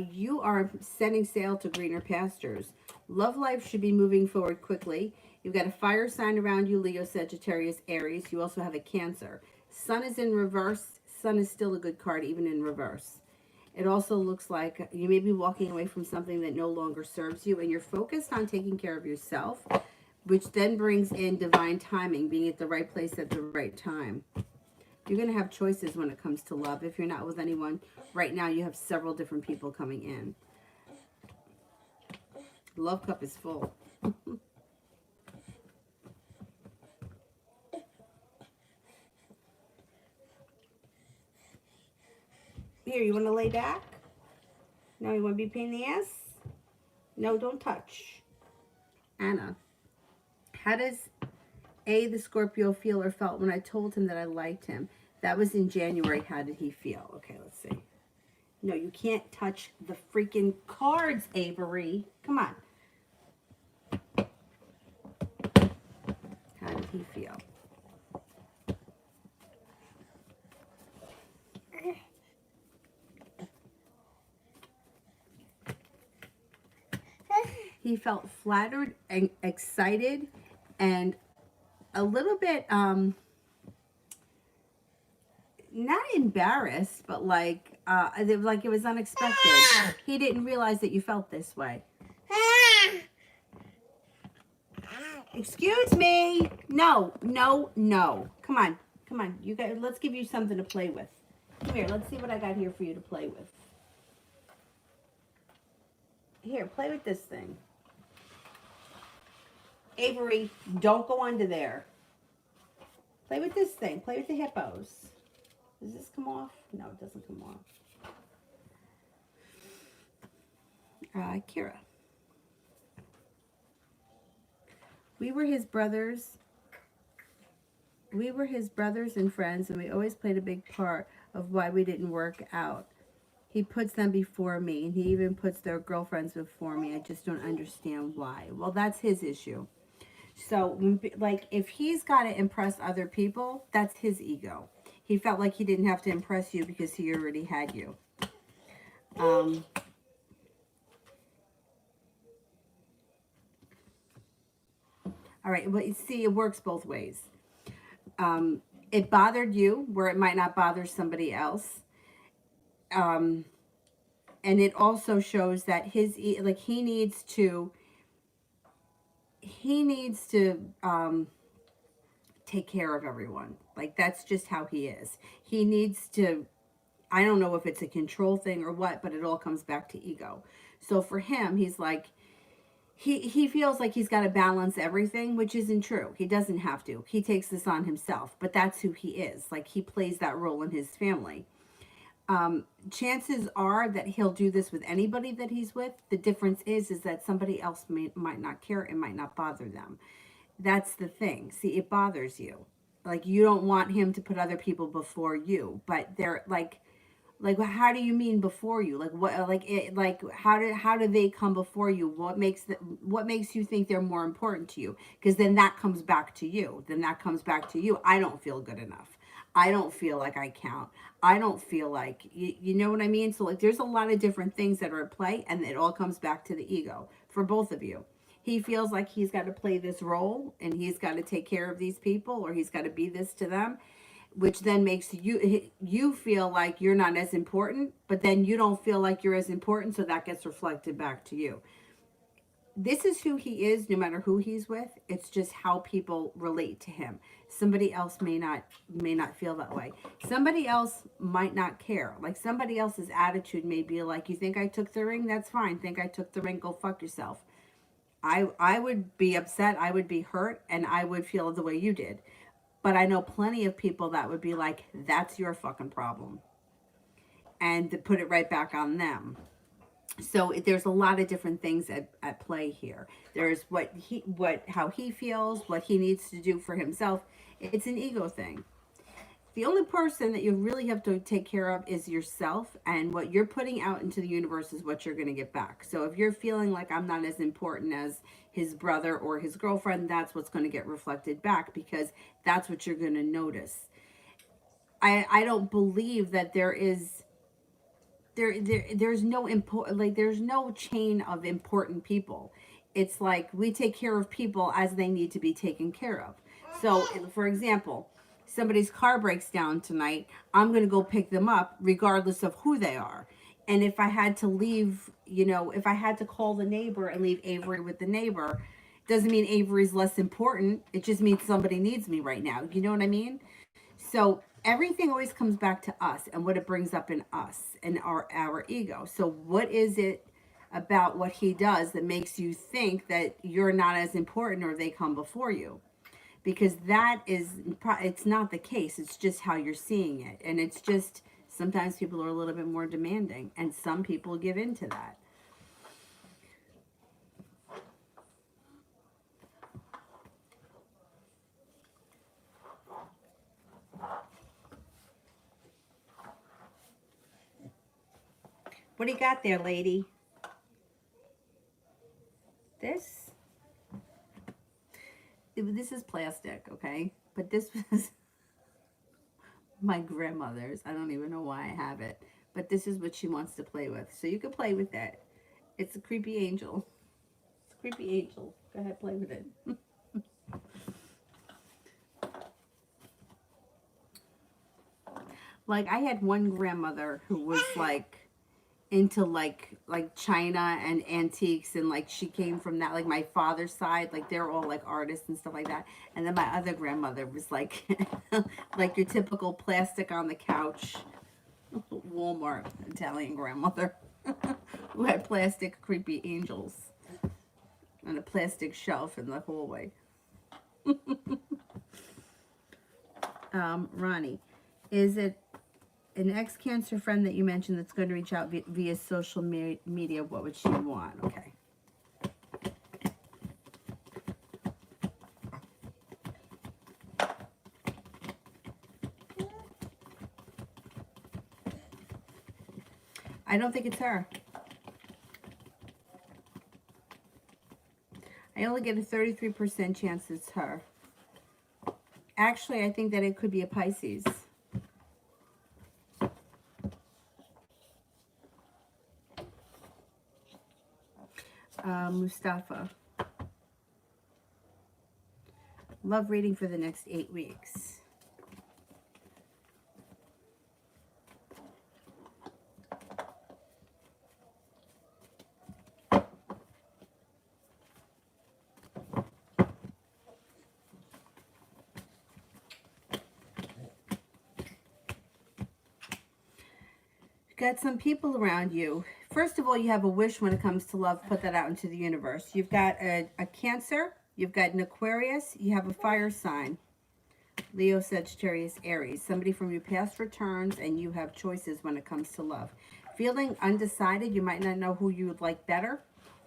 You are setting sail to greener pastures. Love life should be moving forward quickly. You've got a fire sign around you, Leo, Sagittarius, Aries. You also have a Cancer. Sun is in reverse. Sun is still a good card, even in reverse. It also looks like you may be walking away from something that no longer serves you, and you're focused on taking care of yourself, which then brings in divine timing, being at the right place at the right time. You're going to have choices when it comes to love. If you're not with anyone, right now you have several different people coming in. Love cup is full. Here, you want to lay back? No, you want to be a pain in the ass? No, don't touch. Anna, how does the Scorpio feel or felt when I told him that I liked him? That was in January. How did he feel? Okay, let's see. No, you can't touch the freaking cards, Avery. Come on. How did he feel? He felt flattered and excited and a little bit, not embarrassed, but like like it was unexpected. He didn't realize that you felt this way. Excuse me. No, no, no. Come on. Come on. You guys, let's give you something to play with. Come here. Let's see what I got here for you to play with. Here, play with this thing. Avery, don't go under there. Play with this thing. Play with the hippos. Does this come off? No, it doesn't come off. Kira. We were his brothers. We were his brothers and friends, and we always played a big part of why we didn't work out. He puts them before me, and he even puts their girlfriends before me. I just don't understand why. Well, that's his issue. So, like, if he's got to impress other people, that's his ego. He felt like he didn't have to impress you because he already had you. All right, well, you see, it works both ways. It bothered you where it might not bother somebody else. And it also shows that he needs to take care of everyone. Like, that's just how he is. He needs to, I don't know if it's a control thing or what, but it all comes back to ego. So for him, he's like, he feels like he's got to balance everything, which isn't true. He doesn't have to. He takes this on himself, but that's who he is. Like, he plays that role in his family. Chances are that he'll do this with anybody that he's with. The difference is that somebody else might not care. It might not bother them. That's the thing. See, it bothers you. Like, you don't want him to put other people before you, but they're like, how do you mean before you? Like, what, like it, like how do they come before you? What makes you think they're more important to you? Because then that comes back to you. I don't feel good enough. I don't feel like I count. I don't feel like, you know what I mean? So, like, there's a lot of different things that are at play, and it all comes back to the ego for both of you. He feels like he's got to play this role, and he's got to take care of these people, or he's got to be this to them, which then makes you feel like you're not as important, but then you don't feel like you're as important, so that gets reflected back to you. This is who he is, no matter who he's with. It's just how people relate to him. Somebody else may not feel that way. Somebody else might not care. Like, somebody else's attitude may be like, you think I took the ring? That's fine. Think I took the ring? Go fuck yourself. I would be upset. I would be hurt, and I would feel the way you did. But I know plenty of people that would be like, that's your fucking problem. And to put it right back on them. So there's a lot of different things at play here. There's how he feels, what he needs to do for himself. It's an ego thing. The only person that you really have to take care of is yourself, and what you're putting out into the universe is what you're going to get back. So if you're feeling like I'm not as important as his brother or his girlfriend, that's what's going to get reflected back, because that's what you're going to notice. I don't believe that there's no chain of important people. It's like we take care of people as they need to be taken care of. So, for example, somebody's car breaks down tonight, I'm going to go pick them up regardless of who they are. And if I had to leave, if I had to call the neighbor and leave Avery with the neighbor, doesn't mean Avery's less important. It just means somebody needs me right now. You know what I mean? So everything always comes back to us and what it brings up in us and our ego. So what is it about what he does that makes you think that you're not as important or they come before you? Because it's not the case. It's just how you're seeing it. And it's just, sometimes people are a little bit more demanding, and some people give in to that. What do you got there, lady? This is plastic, okay? But this was my grandmother's. I don't even know why I have it. But this is what she wants to play with. So you can play with that. It's a creepy angel. It's a creepy angel. Go ahead, play with it. Like, I had one grandmother who was like into like china and antiques, and like she came from that, like my father's side, like they're all like artists and stuff like that. And then my other grandmother was like like your typical plastic on the couch Walmart Italian grandmother who had plastic creepy angels and a plastic shelf in the hallway. Ronnie, is it an ex-Cancer friend that you mentioned that's going to reach out via social media? What would she want? Okay. I don't think it's her. I only get a 33% chance it's her. Actually, I think that it could be a Pisces. Mustafa. Love reading for the next 8 weeks. Got some people around you. First of all, you have a wish when it comes to love. Put that out into the universe. You've got a Cancer. You've got an Aquarius. You have a fire sign. Leo, Sagittarius, Aries. Somebody from your past returns, and you have choices when it comes to love. Feeling undecided. You might not know who you would like better,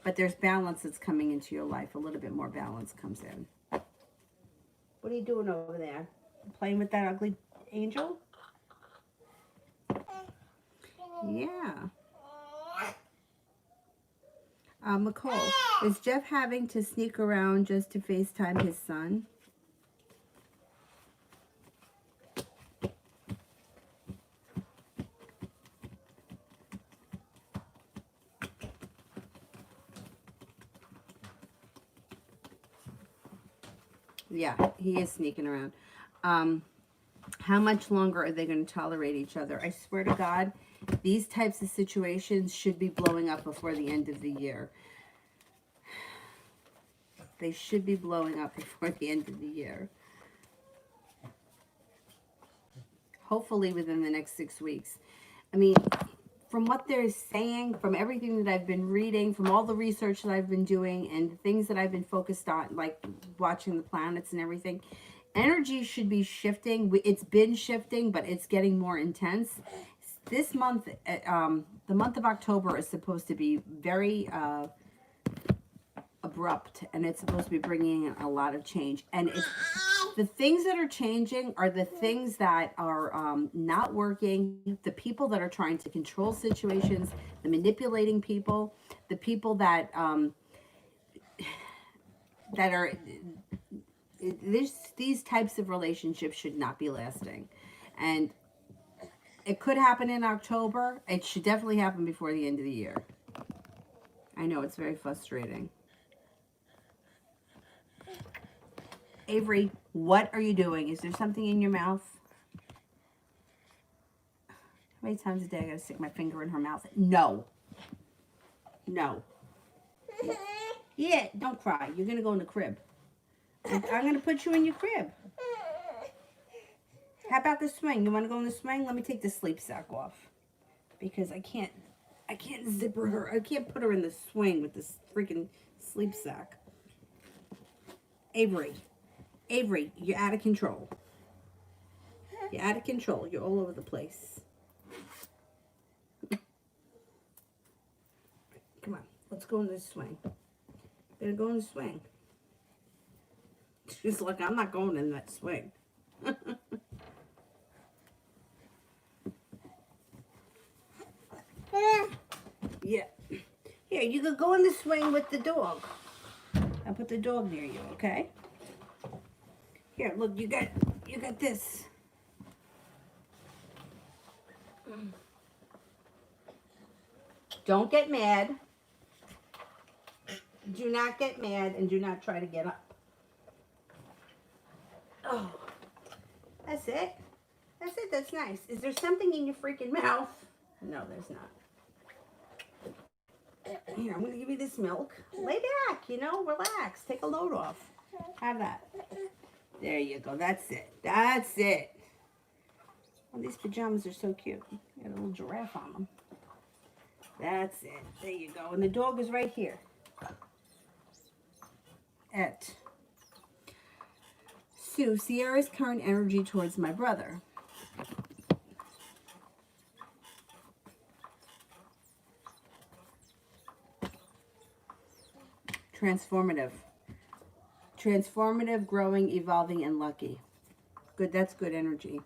but there's balance that's coming into your life. A little bit more balance comes in. What are you doing over there? Playing with that ugly angel? Yeah. McCall, is Jeff having to sneak around just to FaceTime his son? Yeah, he is sneaking around. How much longer are they going to tolerate each other? I swear to God, these types of situations should be blowing up before the end of the year. They should be blowing up before the end of the year. Hopefully within the next 6 weeks. I mean, from what they're saying, from everything that I've been reading, from all the research that I've been doing, and the things that I've been focused on, like watching the planets and everything, energy should be shifting. It's been shifting, but it's getting more intense. This month, the month of October is supposed to be very abrupt, and it's supposed to be bringing in a lot of change. And it's the things that are changing are the things that are not working, the people that are trying to control situations, the manipulating people, the people that that are these types of relationships should not be lasting. And it could happen in October. It should definitely happen before the end of the year. I know, it's very frustrating. Avery, what are you doing? Is there something in your mouth? How many times a day I gotta stick my finger in her mouth? No. No. Yeah, don't cry. You're gonna go in the crib. I'm gonna put you in your crib. How about the swing? You wanna go in the swing? Let me take the sleep sack off. Because I can't zipper her. I can't put her in the swing with this freaking sleep sack. Avery, you're out of control. You're out of control. You're all over the place. Come on, let's go in this swing. Better go in the swing. She's like, I'm not going in that swing. Yeah. Here, you could go in the swing with the dog. I'll put the dog near you, okay? Here, look, you got this. Don't get mad. Do not get mad, and do not try to get up. Oh, that's it. That's it. That's nice. Is there something in your freaking mouth? No, there's not. Here, I'm going to give you this milk. Lay back, you know, relax. Take a load off. Have that. There you go. That's it. That's it. Oh, these pajamas are so cute. Got a little giraffe on them. That's it. There you go. And the dog is right here. Sue, Sierra's current energy towards my brother. Transformative. Transformative, growing, evolving, and lucky. Good, that's good energy.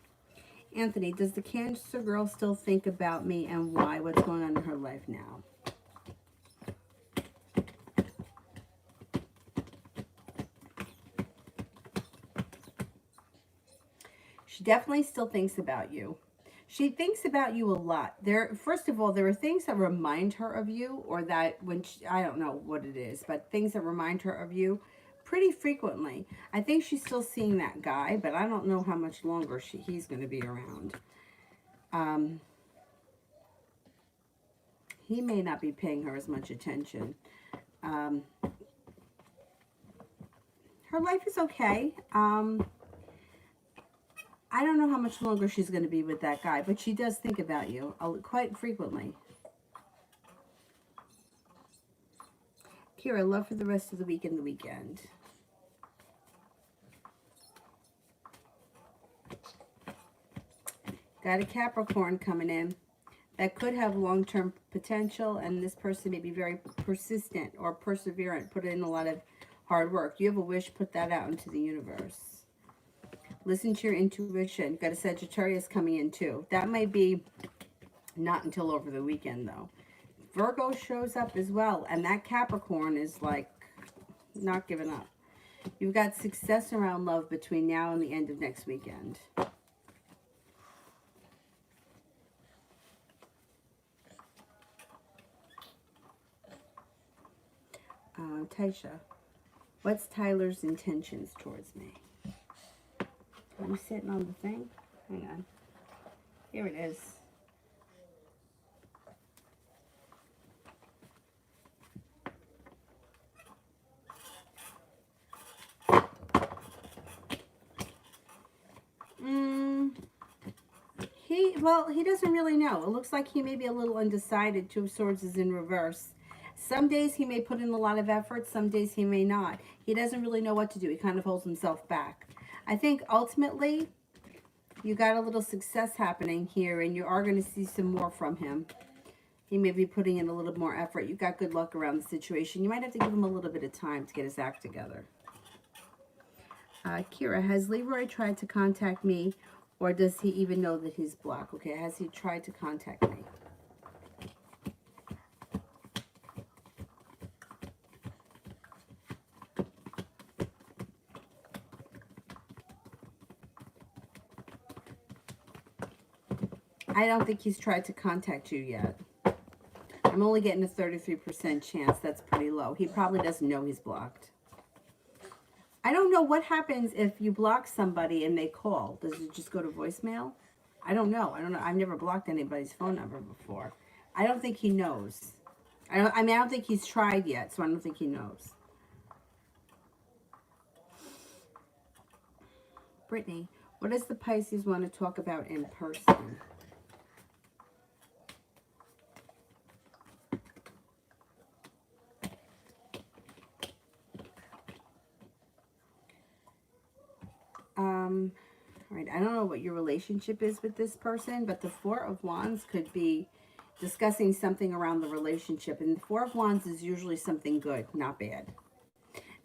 Anthony, does the Cancer girl still think about me and why? What's going on in her life now? She definitely still thinks about you. She thinks about you a lot. First of all, there are things that remind her of you, or that when she, I don't know what it is, but things that remind her of you pretty frequently. I think she's still seeing that guy, but I don't know how much longer he's going to be around. He may not be paying her as much attention. Her life is okay. I don't know how much longer she's going to be with that guy, but she does think about you quite frequently. Kira, love for the rest of the week and the weekend. Got a Capricorn coming in that could have long-term potential, and this person may be very persistent or perseverant, put in a lot of hard work. You have a wish, put that out into the universe. Listen to your intuition. Got a Sagittarius coming in too. That might be not until over the weekend though. Virgo shows up as well, and that Capricorn is like not giving up. You've got success around love between now and the end of next weekend. Taisha, what's Tyler's intentions towards me? I'm sitting on the thing. Hang on. Here it is. He doesn't really know. It looks like he may be a little undecided. Two of Swords is in reverse. Some days he may put in a lot of effort. Some days he may not. He doesn't really know what to do. He kind of holds himself back. I think ultimately you got a little success happening here, and you are going to see some more from him. He may be putting in a little more effort. You got good luck around the situation. You might have to give him a little bit of time to get his act together. Kira, has Leroy tried to contact me, or does he even know that he's blocked? Okay, has he tried to contact me? I don't think he's tried to contact you yet. I'm only getting a 33% chance. That's pretty low. He probably doesn't know he's blocked. I don't know what happens if you block somebody and they call. Does it just go to voicemail? I don't know. I've never blocked anybody's phone number before. I don't think he knows. I don't think he's tried yet, so I don't think he knows. Brittany, what does the Pisces want to talk about in person? All right, I don't know what your relationship is with this person, but the Four of Wands could be discussing something around the relationship. And the Four of Wands is usually something good, not bad.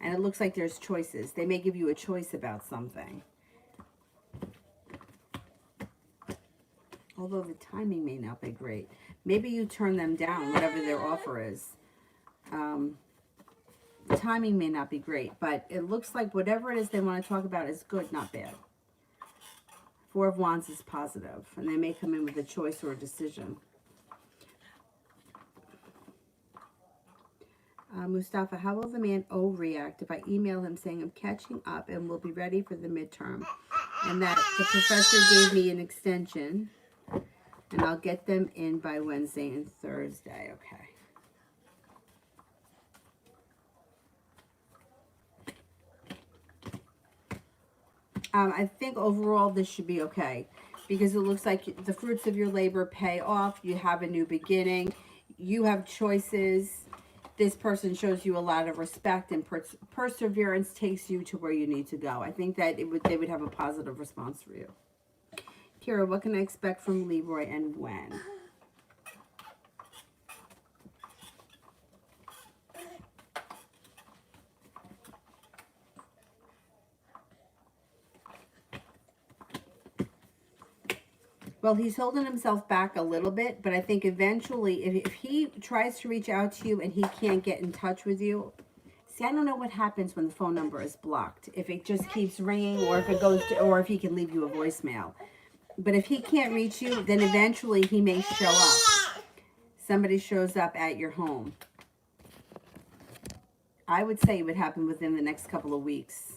And it looks like there's choices. They may give you a choice about something. Although the timing may not be great. Maybe you turn them down, whatever their offer is. The timing may not be great, but it looks like whatever it is they want to talk about is good, not bad. Four of Wands is positive, and they may come in with a choice or a decision. Mustafa, how will the man O react if I email him saying I'm catching up and will be ready for the midterm? And that the professor gave me an extension. And I'll get them in by Wednesday and Thursday. Okay. I think overall this should be okay. Because it looks like the fruits of your labor pay off. You have a new beginning. You have choices. This person shows you a lot of respect, and perseverance takes you to where you need to go. I think that they would have a positive response for you. Kira, what can I expect from Leroy and when? Well, he's holding himself back a little bit, but I think eventually, if he tries to reach out to you and he can't get in touch with you, see, I don't know what happens when the phone number is blocked. If it just keeps ringing, or if it goes to, or if he can leave you a voicemail. But if he can't reach you, then eventually he may show up. Somebody shows up at your home. I would say it would happen within the next couple of weeks.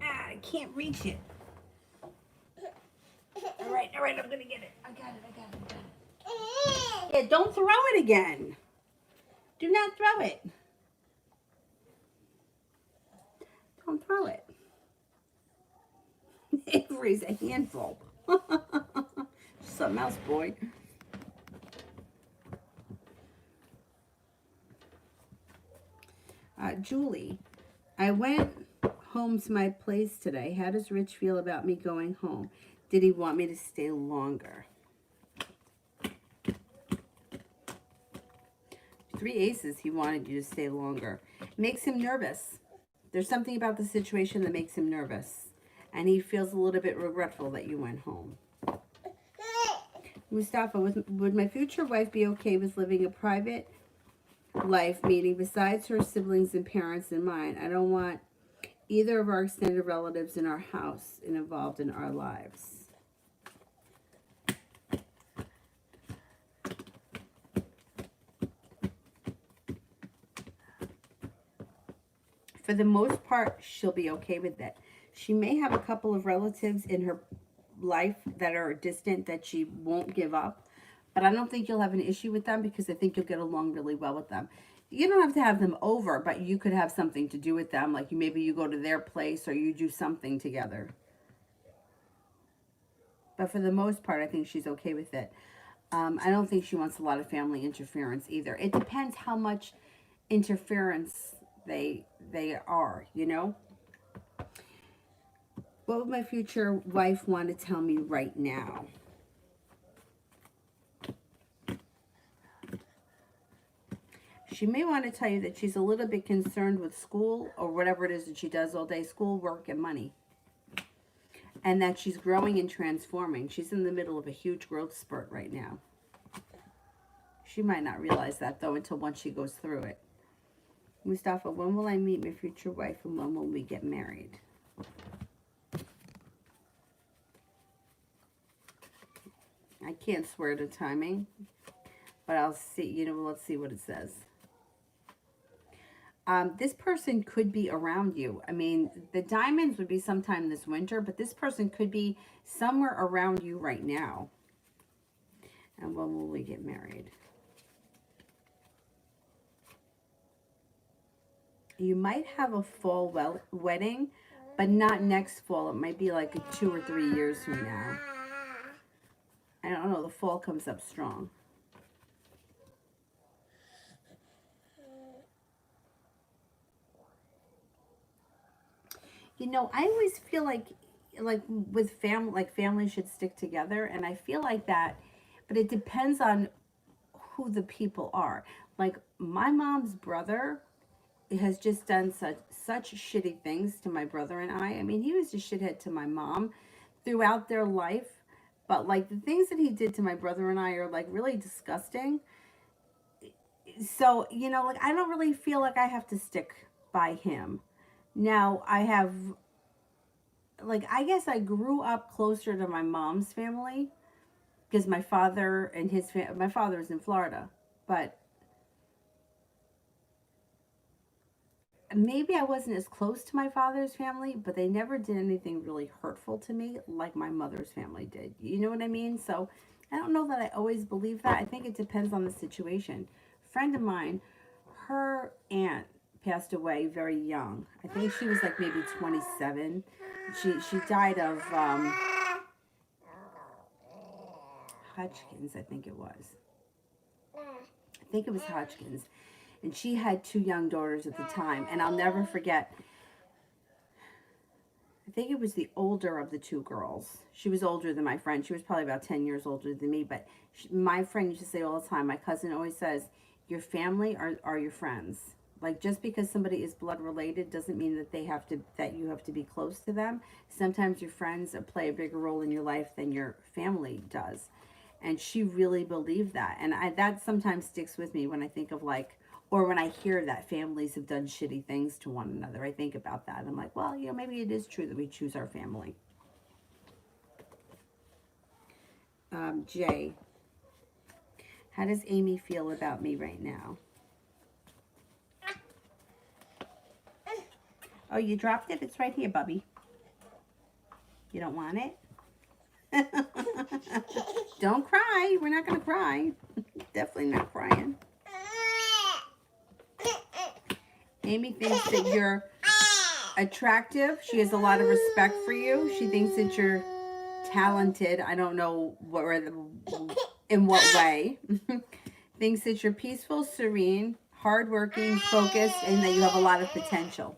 I can't reach it. All right, I'm gonna get it. I got it. Yeah, don't throw it again. Do not throw it. Don't throw it. Avery's a handful. Something else, boy. Julie, I went home to my place today. How does Rich feel about me going home? Did he want me to stay longer? 3 aces, he wanted you to stay longer. Makes him nervous. There's something about the situation that makes him nervous. And he feels a little bit regretful that you went home. Mustafa, would my future wife be okay with living a private life, meaning besides her siblings and parents and mine? I don't want either of our extended relatives in our house and involved in our lives. For the most part, she'll be okay with that. She may have a couple of relatives in her life that are distant that she won't give up, but I don't think you'll have an issue with them because I think you'll get along really well with them. You don't have to have them over, but you could have something to do with them. Like maybe you go to their place or you do something together. But for the most part, I think she's okay with it. I don't think she wants a lot of family interference either. It depends how much interference they are, you know? What would my future wife want to tell me right now? She may want to tell you that she's a little bit concerned with school or whatever it is that she does all day, school, work, and money. And that she's growing and transforming. She's in the middle of a huge growth spurt right now. She might not realize that, though, until once she goes through it. Mustafa, when will I meet my future wife and when will we get married? I can't swear to timing, but I'll see, you know, let's see what it says. This person could be around you. I mean, the diamonds would be sometime this winter, but this person could be somewhere around you right now. And when will we get married? You might have a fall wedding, but not next fall. It might be like 2 or 3 years from now. I don't know. The fall comes up strong. You know, I always feel like with family, like families should stick together, and I feel like that, but it depends on who the people are. Like my mom's brother has just done such shitty things to my brother and I. I mean, he was a shithead to my mom throughout their life, but like the things that he did to my brother and I are like really disgusting. So, you know, like I don't really feel like I have to stick by him. Now, I have, like, I guess I grew up closer to my mom's family because my father and my father is in Florida, but maybe I wasn't as close to my father's family, but they never did anything really hurtful to me like my mother's family did. You know what I mean? So I don't know that I always believe that. I think it depends on the situation. A friend of mine, her aunt passed away very young. I think she was like maybe 27. She died of Hodgkin's, I think it was. I think it was Hodgkin's. And she had two young daughters at the time. And I'll never forget, I think it was the older of the two girls. She was older than my friend. She was probably about 10 years older than me. But my friend used to say all the time, my cousin always says, your family are your friends. Like, just because somebody is blood related doesn't mean that that you have to be close to them. Sometimes your friends play a bigger role in your life than your family does. And she really believed that. And that sometimes sticks with me when I think of like, or when I hear that families have done shitty things to one another. I think about that. I'm like, well, maybe it is true that we choose our family. Jay, how does Amy feel about me right now? Oh, you dropped it? It's right here, Bubby. You don't want it? Don't cry. We're not going to cry. Definitely not crying. Amy thinks that you're attractive. She has a lot of respect for you. She thinks that you're talented. I don't know in what way. Thinks that you're peaceful, serene, hardworking, focused, and that you have a lot of potential.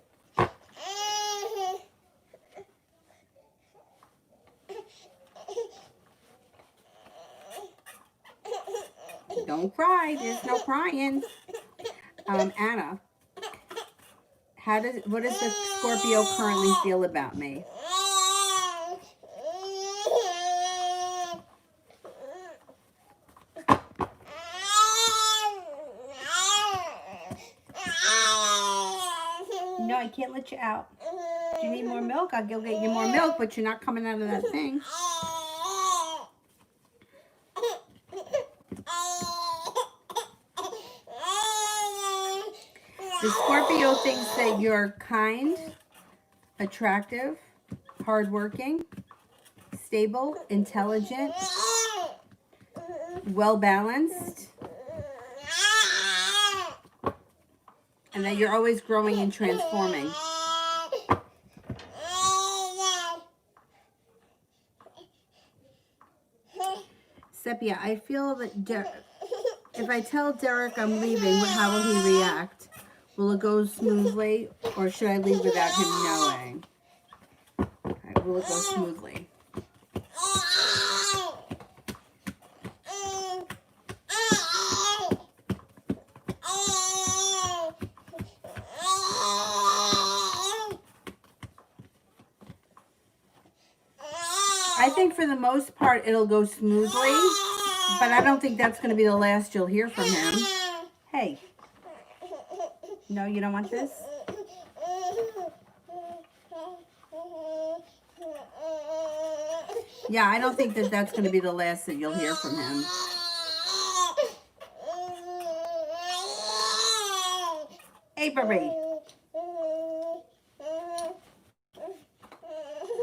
Don't cry. There's no crying. Anna, what does the Scorpio currently feel about me? No, I can't let you out. Do you need more milk? I'll go get you more milk, but you're not coming out of that thing. The Scorpio thinks that you're kind, attractive, hardworking, stable, intelligent, well-balanced, and that you're always growing and transforming. Sepia, I feel that if I tell Derek I'm leaving, how will he react? Will it go smoothly, or should I leave without him knowing? Okay, will it go smoothly? I think for the most part it'll go smoothly, but I don't think that's going to be the last you'll hear from him. Hey. No, you don't want this? Yeah, I don't think that that's going to be the last that you'll hear from him. Hey, Barbie. All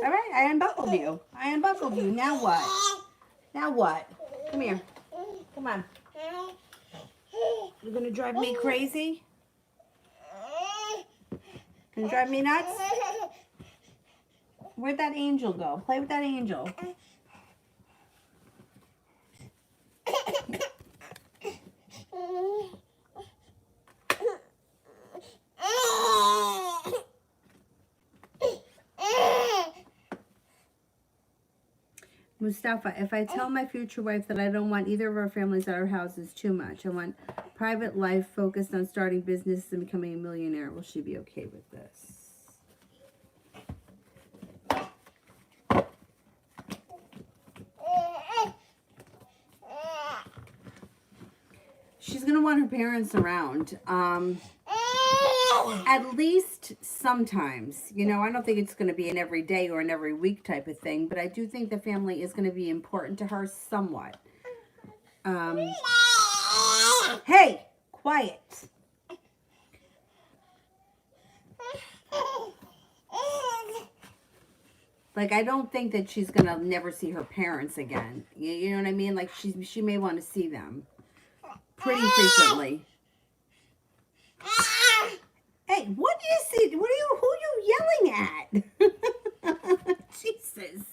right, I unbuckled you. Now what? Now what? Come here. Come on. You're going to drive me crazy? Gonna drive me nuts? Where'd that angel go? Play with that angel. Mustafa, if I tell my future wife that I don't want either of our families at our house, is too much. I want private life focused on starting business and becoming a millionaire. Will she be okay with this? She's going to want her parents around. At least sometimes. You know, I don't think it's going to be an every day or an every week type of thing, but I do think the family is going to be important to her somewhat. Hey, quiet. Like, I don't think that she's going to never see her parents again. You know what I mean? Like, she may want to see them pretty frequently. Hey, what is it? Who are you yelling at? Jesus.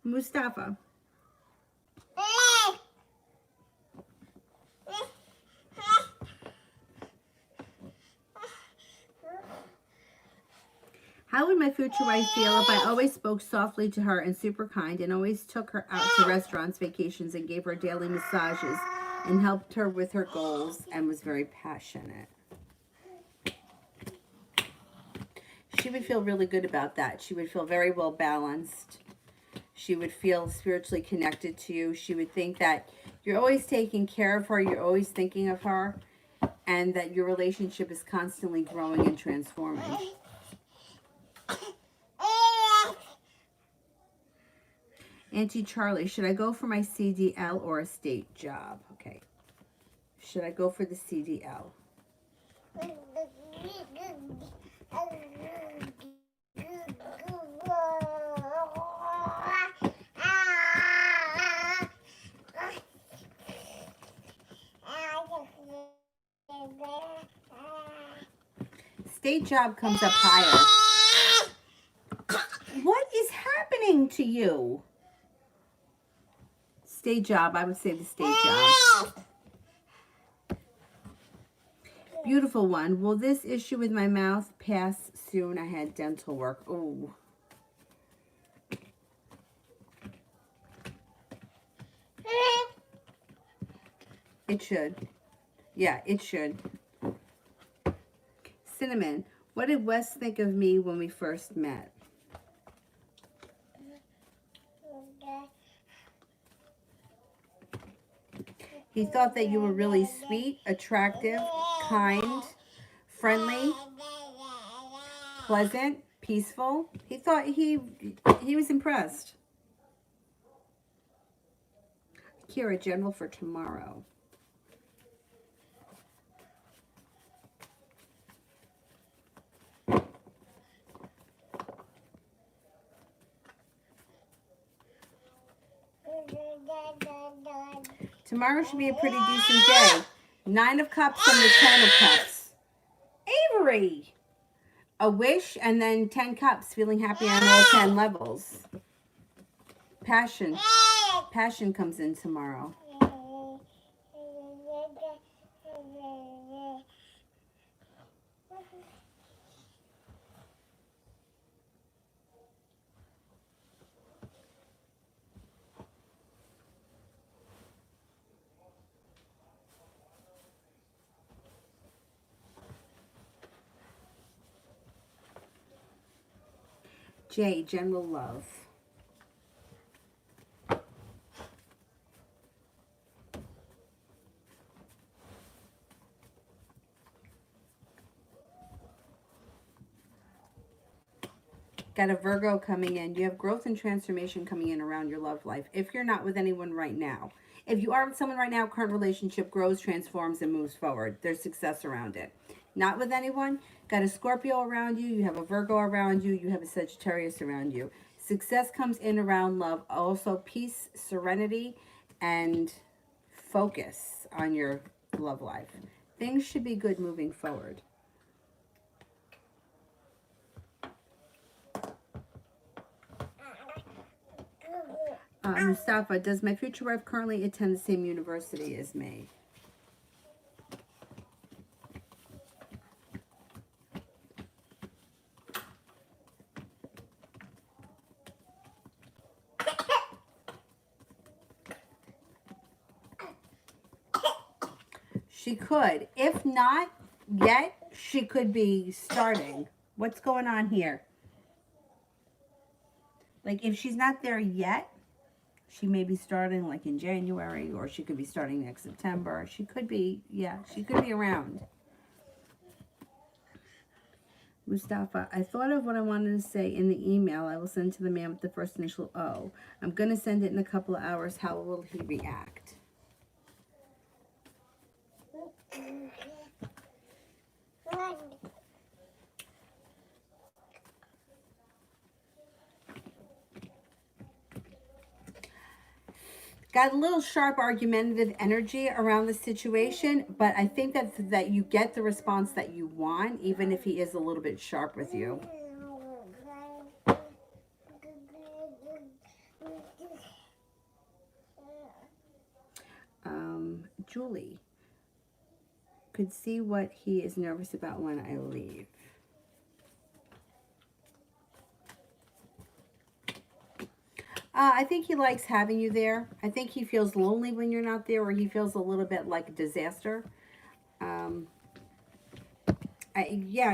Mustafa. How would my future wife feel if I always spoke softly to her and super kind and always took her out to restaurants, vacations, and gave her daily massages and helped her with her goals and was very passionate? She would feel really good about that. She would feel very well balanced. She would feel spiritually connected to you. She would think that you're always taking care of her, you're always thinking of her, and that your relationship is constantly growing and transforming. Auntie Charlie, should I go for my CDL or a state job? Okay. Should I go for the CDL? State job comes up higher. What is happening to you? State job, I would say the state job. Beautiful one. Will this issue with my mouth pass soon? I had dental work. Oh. It should. Yeah, it should. Cinnamon, what did Wes think of me when we first met? He thought that you were really sweet, attractive, kind, friendly, pleasant, peaceful. He thought he was impressed. Kira, general for tomorrow. Tomorrow should be a pretty decent day. 9 of Cups and the 10 of Cups. Avery! A wish and then 10 Cups. Feeling happy on all 10 levels. Passion. Passion comes in tomorrow. J, general love. Got a Virgo coming in. You have growth and transformation coming in around your love life. If you're not with anyone right now. If you are with someone right now, current relationship grows, transforms, and moves forward. There's success around it. Not with anyone, got a Scorpio around you, you have a Virgo around you, you have a Sagittarius around you. Success comes in around love. Also peace, serenity, and focus on your love life. Things should be good moving forward. Mustafa, does my future wife currently attend the same university as me? She could. If not yet, she could be starting. What's going on here? Like, if she's not there yet, she may be starting like in January, or she could be starting next September. She could be, yeah, she could be around. Mustafa, I thought of what I wanted to say in the email I will send to the man with the first initial O. I'm going to send it in a couple of hours. How will he react? Got a little sharp argumentative energy around the situation, but I think that you get the response that you want, even if he is a little bit sharp with you. Julie, could see what he is nervous about when I leave. I think he likes having you there. I think he feels lonely when you're not there, or he feels a little bit like a disaster. Yeah,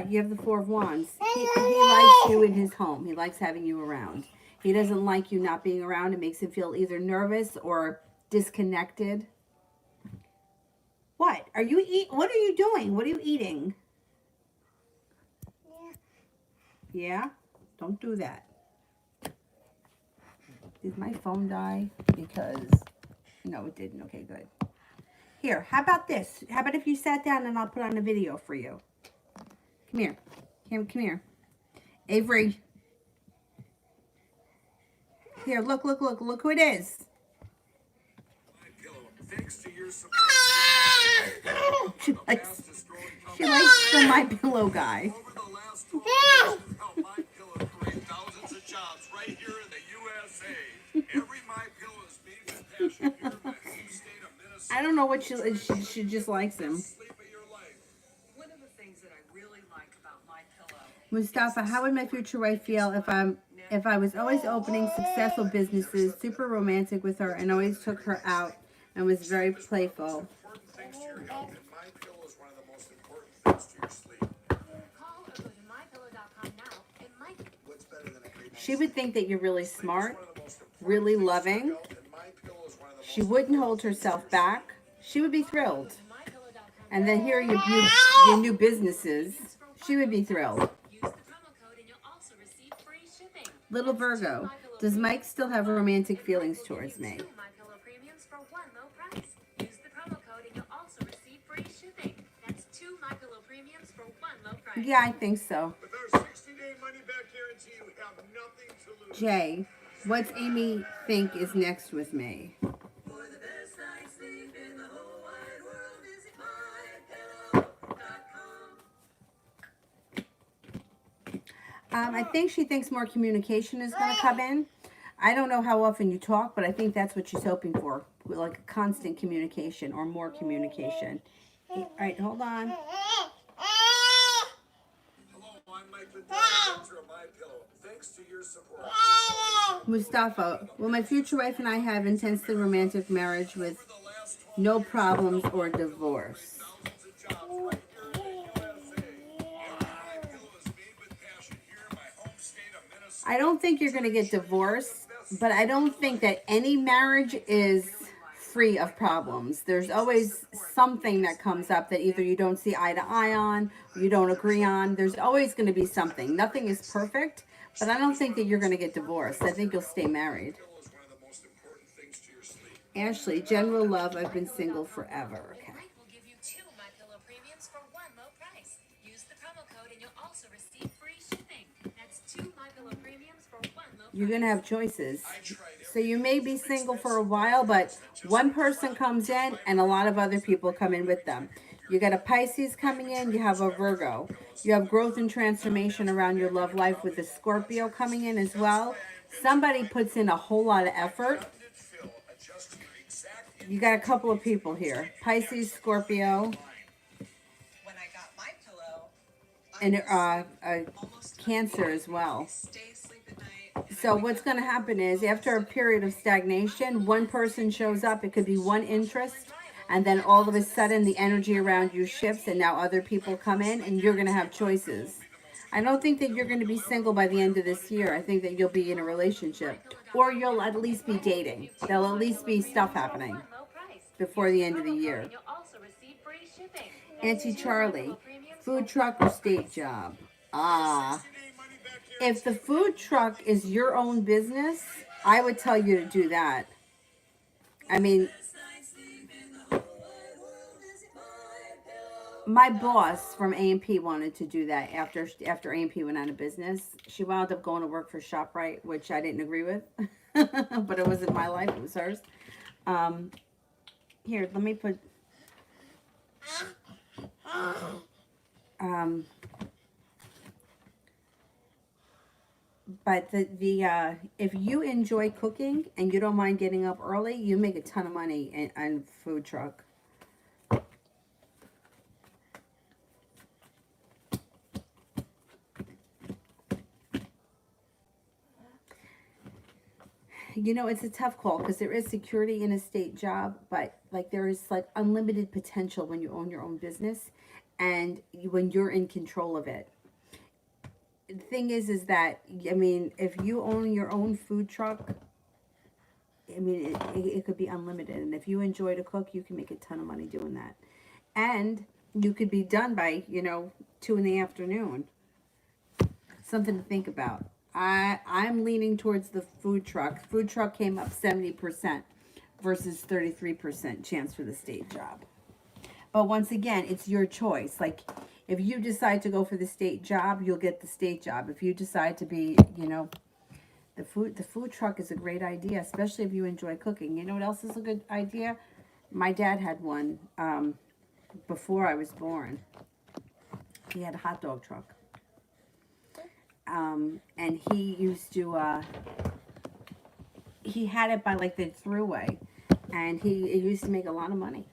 you have the Four of Wands. He likes you in his home. He likes having you around. He doesn't like you not being around. It makes him feel either nervous or disconnected. What? What are you doing? What are you eating? Yeah? Don't do that. Did my phone die? Because, no, it didn't. Okay, good. Here, how about this? How about if you sat down and I'll put on a video for you? Come here. Come here. Avery. Here, look who it is. Thanks to your support. She likes the My Pillow guy. Over the last 12 years, My Pillow created thousands of jobs right here in the USA. Every My Pillow is made with passion here in my home state of Minnesota. I don't know what she just likes him. One of the things that I really like about My Pillow. Mustafa, how would my future wife feel if I was always opening successful businesses, super romantic with her, and always took her out and was very playful? She would think that you're really smart, really loving. She wouldn't hold herself back. She would be thrilled. And then here are your new businesses. She would be thrilled. Little Virgo, does Mike still have romantic feelings towards me? Yeah, I think so. Jay, what's Amy think is next with me? I think she thinks more communication is going to come in. I don't know how often you talk, but I think that's what she's hoping for. Like a constant communication or more communication. All right, hold on. Mustafa, will my future wife and I have intensely romantic marriage with no problems or divorce? I don't think you're going to get divorced, but I don't think that any marriage is free of problems. There's always something that comes up that either you don't see eye to eye on, or you don't agree on. There's always going to be something. Nothing is perfect, but I don't think that you're going to get divorced. I think you'll stay married. Ashley, general love, I've been single forever. Okay. You're going to have choices. So you may be single for a while, but one person comes in and a lot of other people come in with them. You got a Pisces coming in, you have a Virgo. You have growth and transformation around your love life with a Scorpio coming in as well. Somebody puts in a whole lot of effort. You got a couple of people here. Pisces, Scorpio, and Cancer as well. So what's going to happen is after a period of stagnation, one person shows up. It could be one interest, and then all of a sudden the energy around you shifts, and now other people come in, and you're going to have choices. I don't think that you're going to be single by the end of this year. I think that you'll be in a relationship, or you'll at least be dating. There'll at least be stuff happening before the end of the year. Auntie Charlie, food truck or state job? If the food truck is your own business, I would tell you to do that. I mean, my boss from A&P wanted to do that after A&P went out of business. She wound up going to work for ShopRite, which I didn't agree with. But it wasn't my life, it was hers. Here, let me put, but if you enjoy cooking and you don't mind getting up early, you make a ton of money in food truck. You know, it's a tough call because there is security in a state job, but like there is like unlimited potential when you own your own business and when you're in control of it. The thing is that, I mean, if you own your own food truck, I mean, it could be unlimited. And if you enjoy to cook, you can make a ton of money doing that. And you could be done by, 2 in the afternoon. Something to think about. I'm leaning towards the food truck. Food truck came up 70% versus 33% chance for the state job. But once again, it's your choice. Like, if you decide to go for the state job, you'll get the state job. If you decide to be, the food truck is a great idea, especially if you enjoy cooking. You know what else is a good idea? My dad had one before I was born. He had a hot dog truck. And he used to, he had it by like the thruway, and he used to make a lot of money.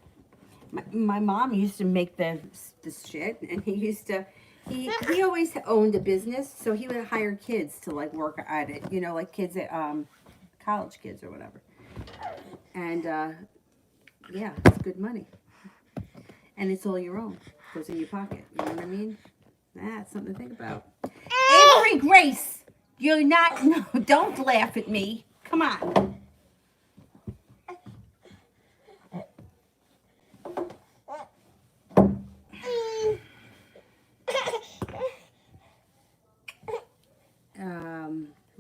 My mom used to make the shit, and he always owned a business, so he would hire kids to like work at it, like kids at, college kids or whatever. And, yeah, it's good money. And it's all your own. It goes in your pocket. You know what I mean? That's something to think about. Avery Grace, you're not, no, don't laugh at me. Come on.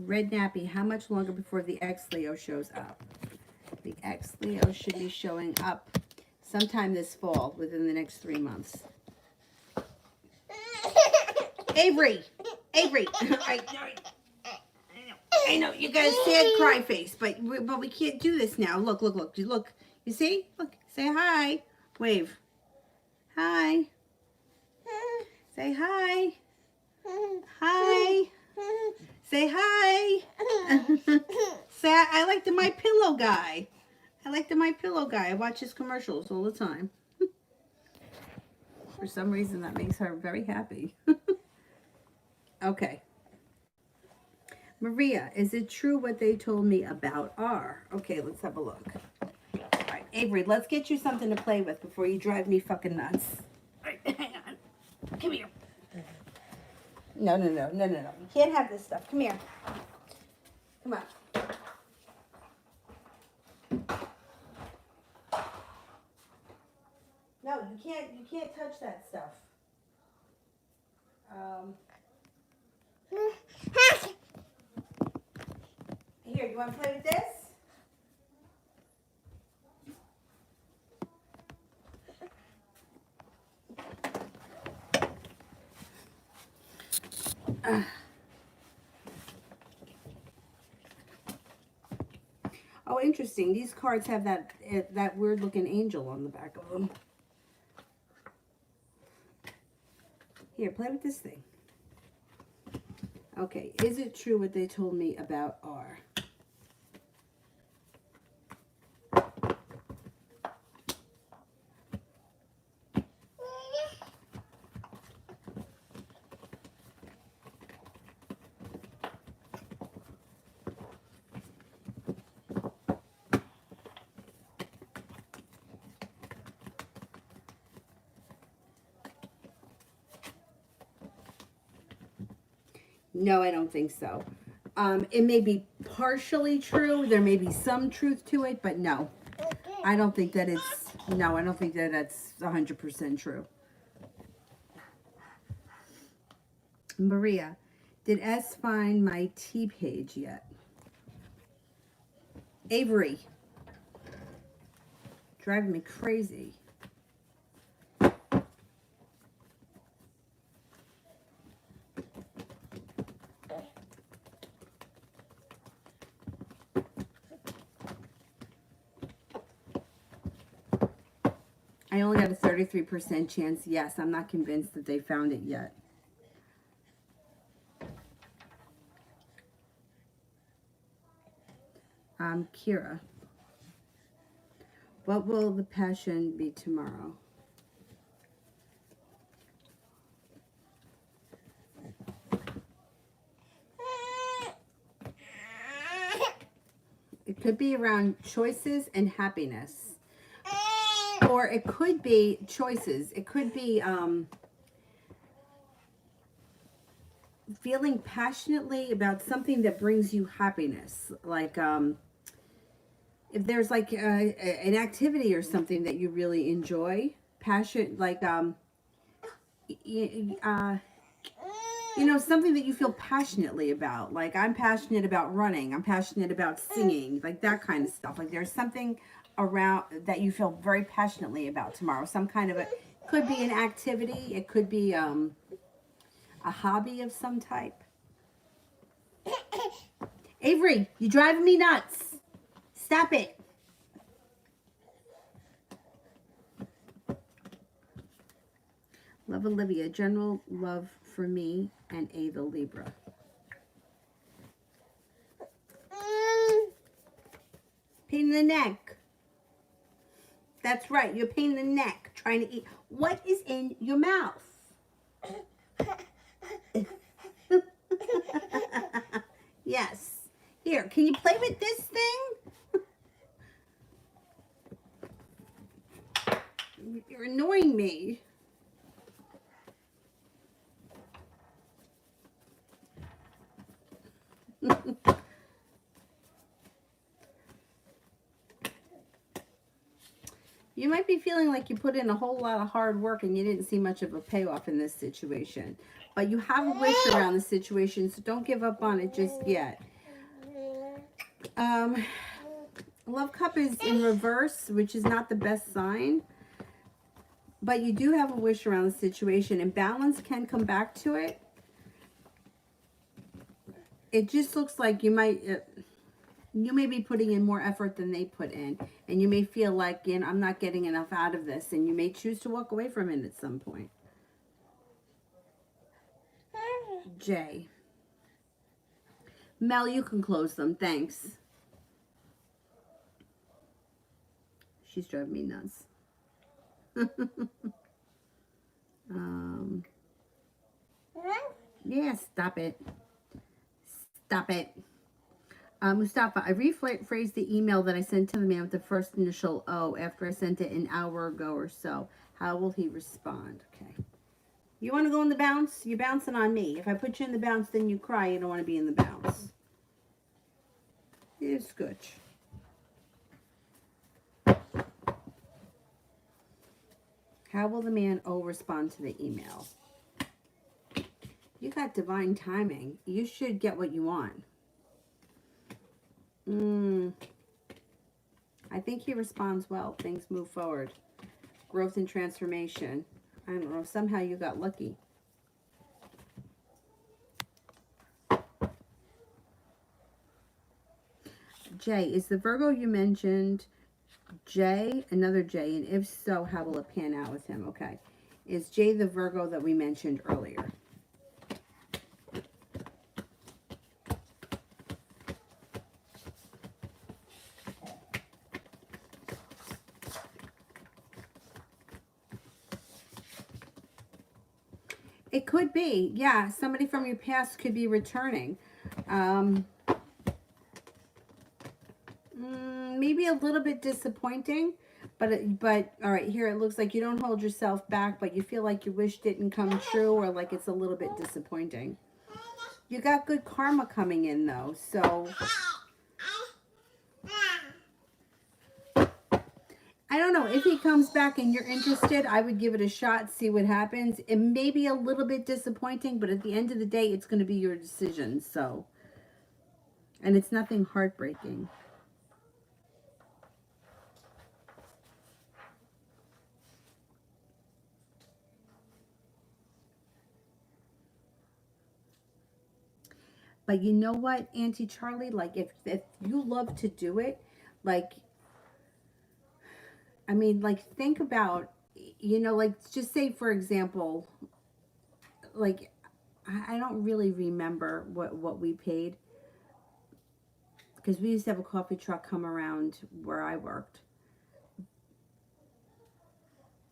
Red Nappy, how much longer before the ex-Leo shows up? The ex-Leo should be showing up sometime this fall, within the next 3 months. Avery! I know, you got a sad cry face, but we can't do this now. Look. You see? Look, say hi. Wave. Hi. Say hi. Hi. Say hi. Say, I like the My Pillow guy. I watch his commercials all the time. For some reason, that makes her very happy. Okay. Maria, is it true what they told me about R? Okay, let's have a look. All right, Avery, let's get you something to play with before you drive me fucking nuts. All right, hang on. Come here. No. You can't have this stuff. Come here. Come on. No, you can't touch that stuff. Here, you want to play with this? Oh, interesting. These cards have that weird looking angel on the back of them. Here, play with this thing. Okay, is it true what they told me about R? No, I don't think so. It may be partially true. There may be some truth to it, but no. I don't think that that's 100% true. Maria, did S find my T page yet? Avery. Driving me crazy. I only got a 33% chance. Yes, I'm not convinced that they found it yet. Kira. What will the passion be tomorrow? It could be around choices and happiness. Or it could be choices. It could be feeling passionately about something that brings you happiness. Like if there's like an activity or something that you really enjoy. Passion, like you know, something that you feel passionately about. Like I'm passionate about running. I'm passionate about singing. Like that kind of stuff. Like there's something around that you feel very passionately about tomorrow. Some kind of a, could be an activity. It could be a hobby of some type. Avery, you driving me nuts. Stop it. Love Olivia. General love for me and A the Libra. Pain in the neck. That's right. You're pain in the neck trying to eat. What is in your mouth? Yes. Here, can you play with this thing? You're annoying me. You might be feeling like you put in a whole lot of hard work and you didn't see much of a payoff in this situation. But you have a wish around the situation, so don't give up on it just yet. Love Cup is in reverse, which is not the best sign. But you do have a wish around the situation, and balance can come back to it. It just looks like you may be putting in more effort than they put in, and you may feel like, you know, I'm not getting enough out of this, and you may choose to walk away from it at some point. Jay. Mel, you can close them. Thanks. She's driving me nuts. Yeah, stop it. Stop it. Mustafa, I rephrased the email that I sent to the man with the first initial O after I sent it an hour ago or so. How will he respond? Okay. You want to go in the bounce? You're bouncing on me. If I put you in the bounce, then you cry. You don't want to be in the bounce. Here's Scooch. How will the man O respond to the email? You got divine timing. You should get what you want. I think he responds well. Things move forward. Growth and transformation. I don't know. Somehow you got lucky. Jay, is the Virgo you mentioned Jay, another Jay? And if so, how will it pan out with him? Okay. Is Jay the Virgo that we mentioned earlier? It could be. Yeah, somebody from your past could be returning. Maybe a little bit disappointing, but all right, here it looks like you don't hold yourself back, but you feel like your wish didn't come true, or like it's a little bit disappointing. You got good karma coming in though, so I don't know. If he comes back and you're interested, I would give it a shot, see what happens. It may be a little bit disappointing, but at the end of the day, it's going to be your decision. So, and it's nothing heartbreaking. But you know what, Auntie Charlie? Like, if you love to do it, like, I mean, like, think about you know, like, just say, for example, like, I don't really remember what we paid, because we used to have a coffee truck come around where I worked.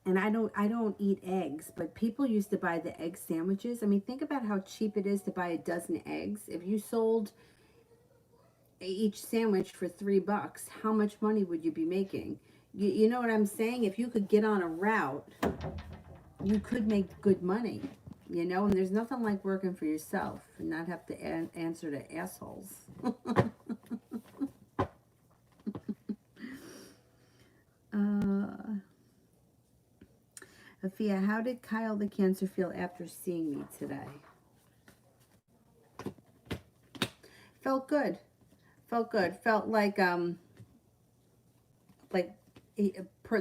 And I don't eat eggs, but people used to buy the egg sandwiches. I mean, think about how cheap it is to buy a dozen eggs. If you sold each sandwich for $3, how much money would you be making? You know what I'm saying? If you could get on a route, you could make good money, you know? And there's nothing like working for yourself and not have to answer to assholes. Afia, how did Kyle the Cancer feel after seeing me today? Felt good. Felt good. Felt like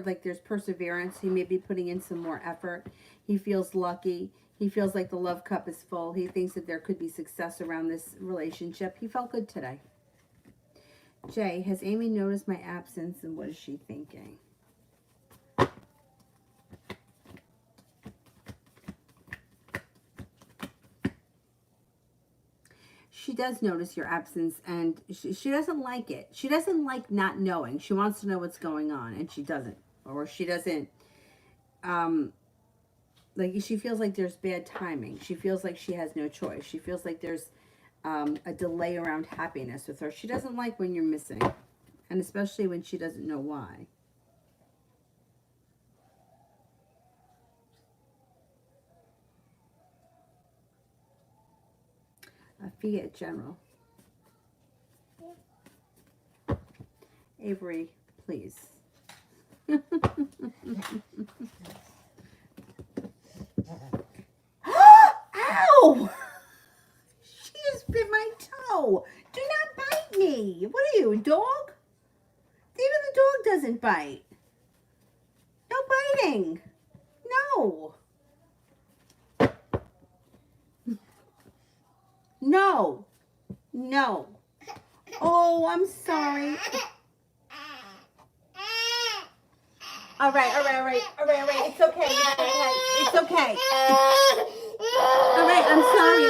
like there's perseverance. He may be putting in some more effort. He feels lucky. He feels like the love cup is full. He thinks that there could be success around this relationship. He felt good today. Jay, has Amy noticed my absence, and what is she thinking? She does notice your absence, and she doesn't like it. She doesn't like not knowing. She wants to know what's going on, and she doesn't. Or she doesn't, like, she feels like there's bad timing. She feels like she has no choice. She feels like there's a delay around happiness with her. She doesn't like when you're missing, and especially when she doesn't know why. Fiat General. Avery, please. Ow! She just bit my toe. Do not bite me. What are you, a dog? Even the dog doesn't bite. No biting. No. No. No. Oh, I'm sorry. All right. It's okay. It's okay. All right, I'm sorry.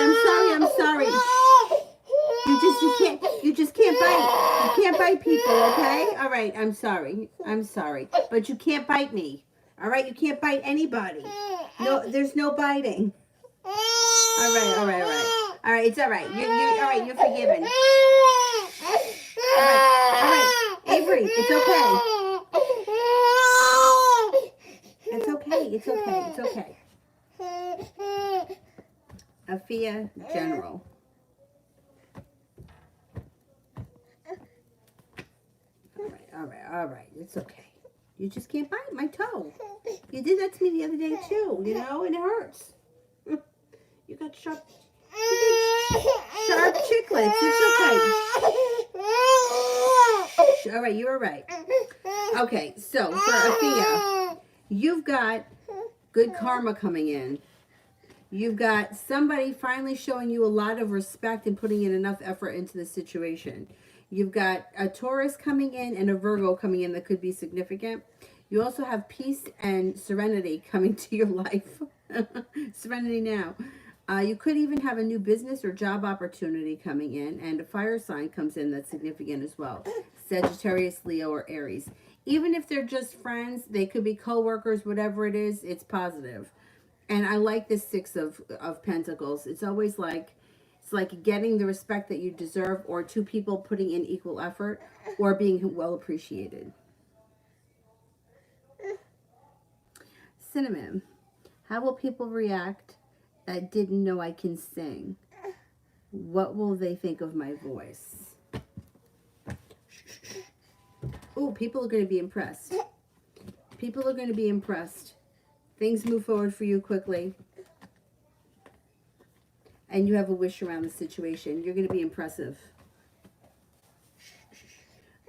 You just can't bite. You can't bite people, okay? All right, I'm sorry. But you can't bite me. All right, you can't bite anybody. No, there's no biting. All right. All right, it's all right. All right, you're forgiven. All right. Avery, it's okay. It's okay. Afia General. All right. It's okay. You just can't bite my toe. You did that to me the other day too, you know, and it hurts. You got sharp chiclets. It's okay. All right, you're all right. Okay, so for Afia, you've got good karma coming in. You've got somebody finally showing you a lot of respect and putting in enough effort into the situation. You've got a Taurus coming in and a Virgo coming in that could be significant. You also have peace and serenity coming to your life. Serenity now. You could even have a new business or job opportunity coming in, and a fire sign comes in that's significant as well. Sagittarius, Leo, or Aries. Even if they're just friends, they could be co-workers, whatever it is, it's positive. And I like this Six of Pentacles. It's always like, it's like getting the respect that you deserve, or two people putting in equal effort, or being well appreciated. Cinnamon. How will people react that didn't know I can sing? What will they think of my voice? Oh, people are going to be impressed. People are going to be impressed. Things move forward for you quickly. And you have a wish around the situation. You're going to be impressive.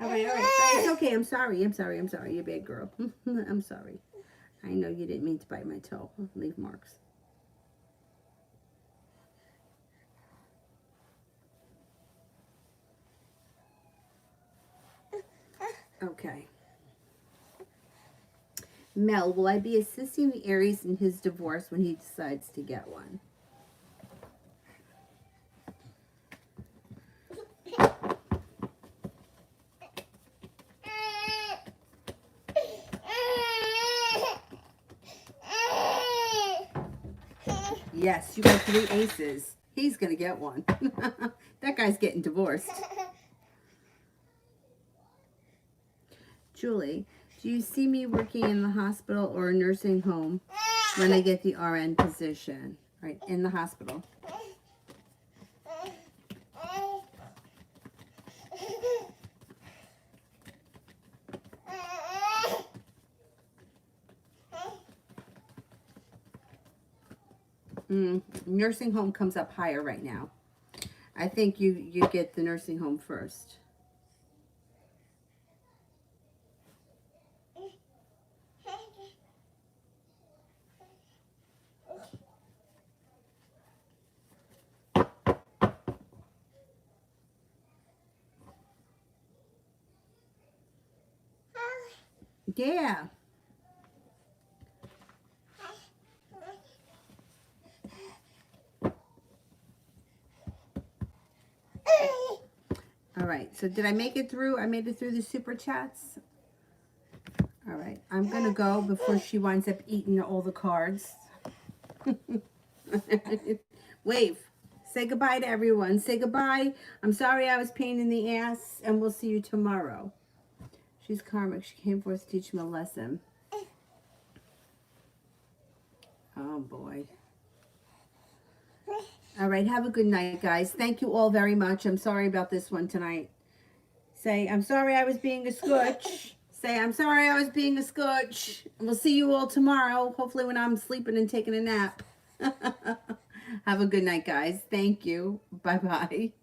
All right. It's okay. I'm sorry. You're a bad girl. I'm sorry. I know you didn't mean to bite my toe. Leave marks. Okay. Mel, will I be assisting the Aries in his divorce when he decides to get one? Yes, you got 3 aces. He's going to get one. That guy's getting divorced. Julie, do you see me working in the hospital or a nursing home when I get the RN position? Right, in the hospital. Nursing home comes up higher right now. I think you get the nursing home first. Yeah. All right, so did I make it through? I made it through the super chats. All right, I'm going to go before she winds up eating all the cards. Wave. Say goodbye to everyone. Say goodbye. I'm sorry I was pain in the ass, and we'll see you tomorrow. She's karmic. She came forth to teach me a lesson. Oh, boy. All right, have a good night, guys. Thank you all very much. I'm sorry about this one tonight. Say, I'm sorry I was being a scooch. Say, I'm sorry I was being a scooch. And we'll see you all tomorrow, hopefully when I'm sleeping and taking a nap. Have a good night, guys. Thank you. Bye-bye.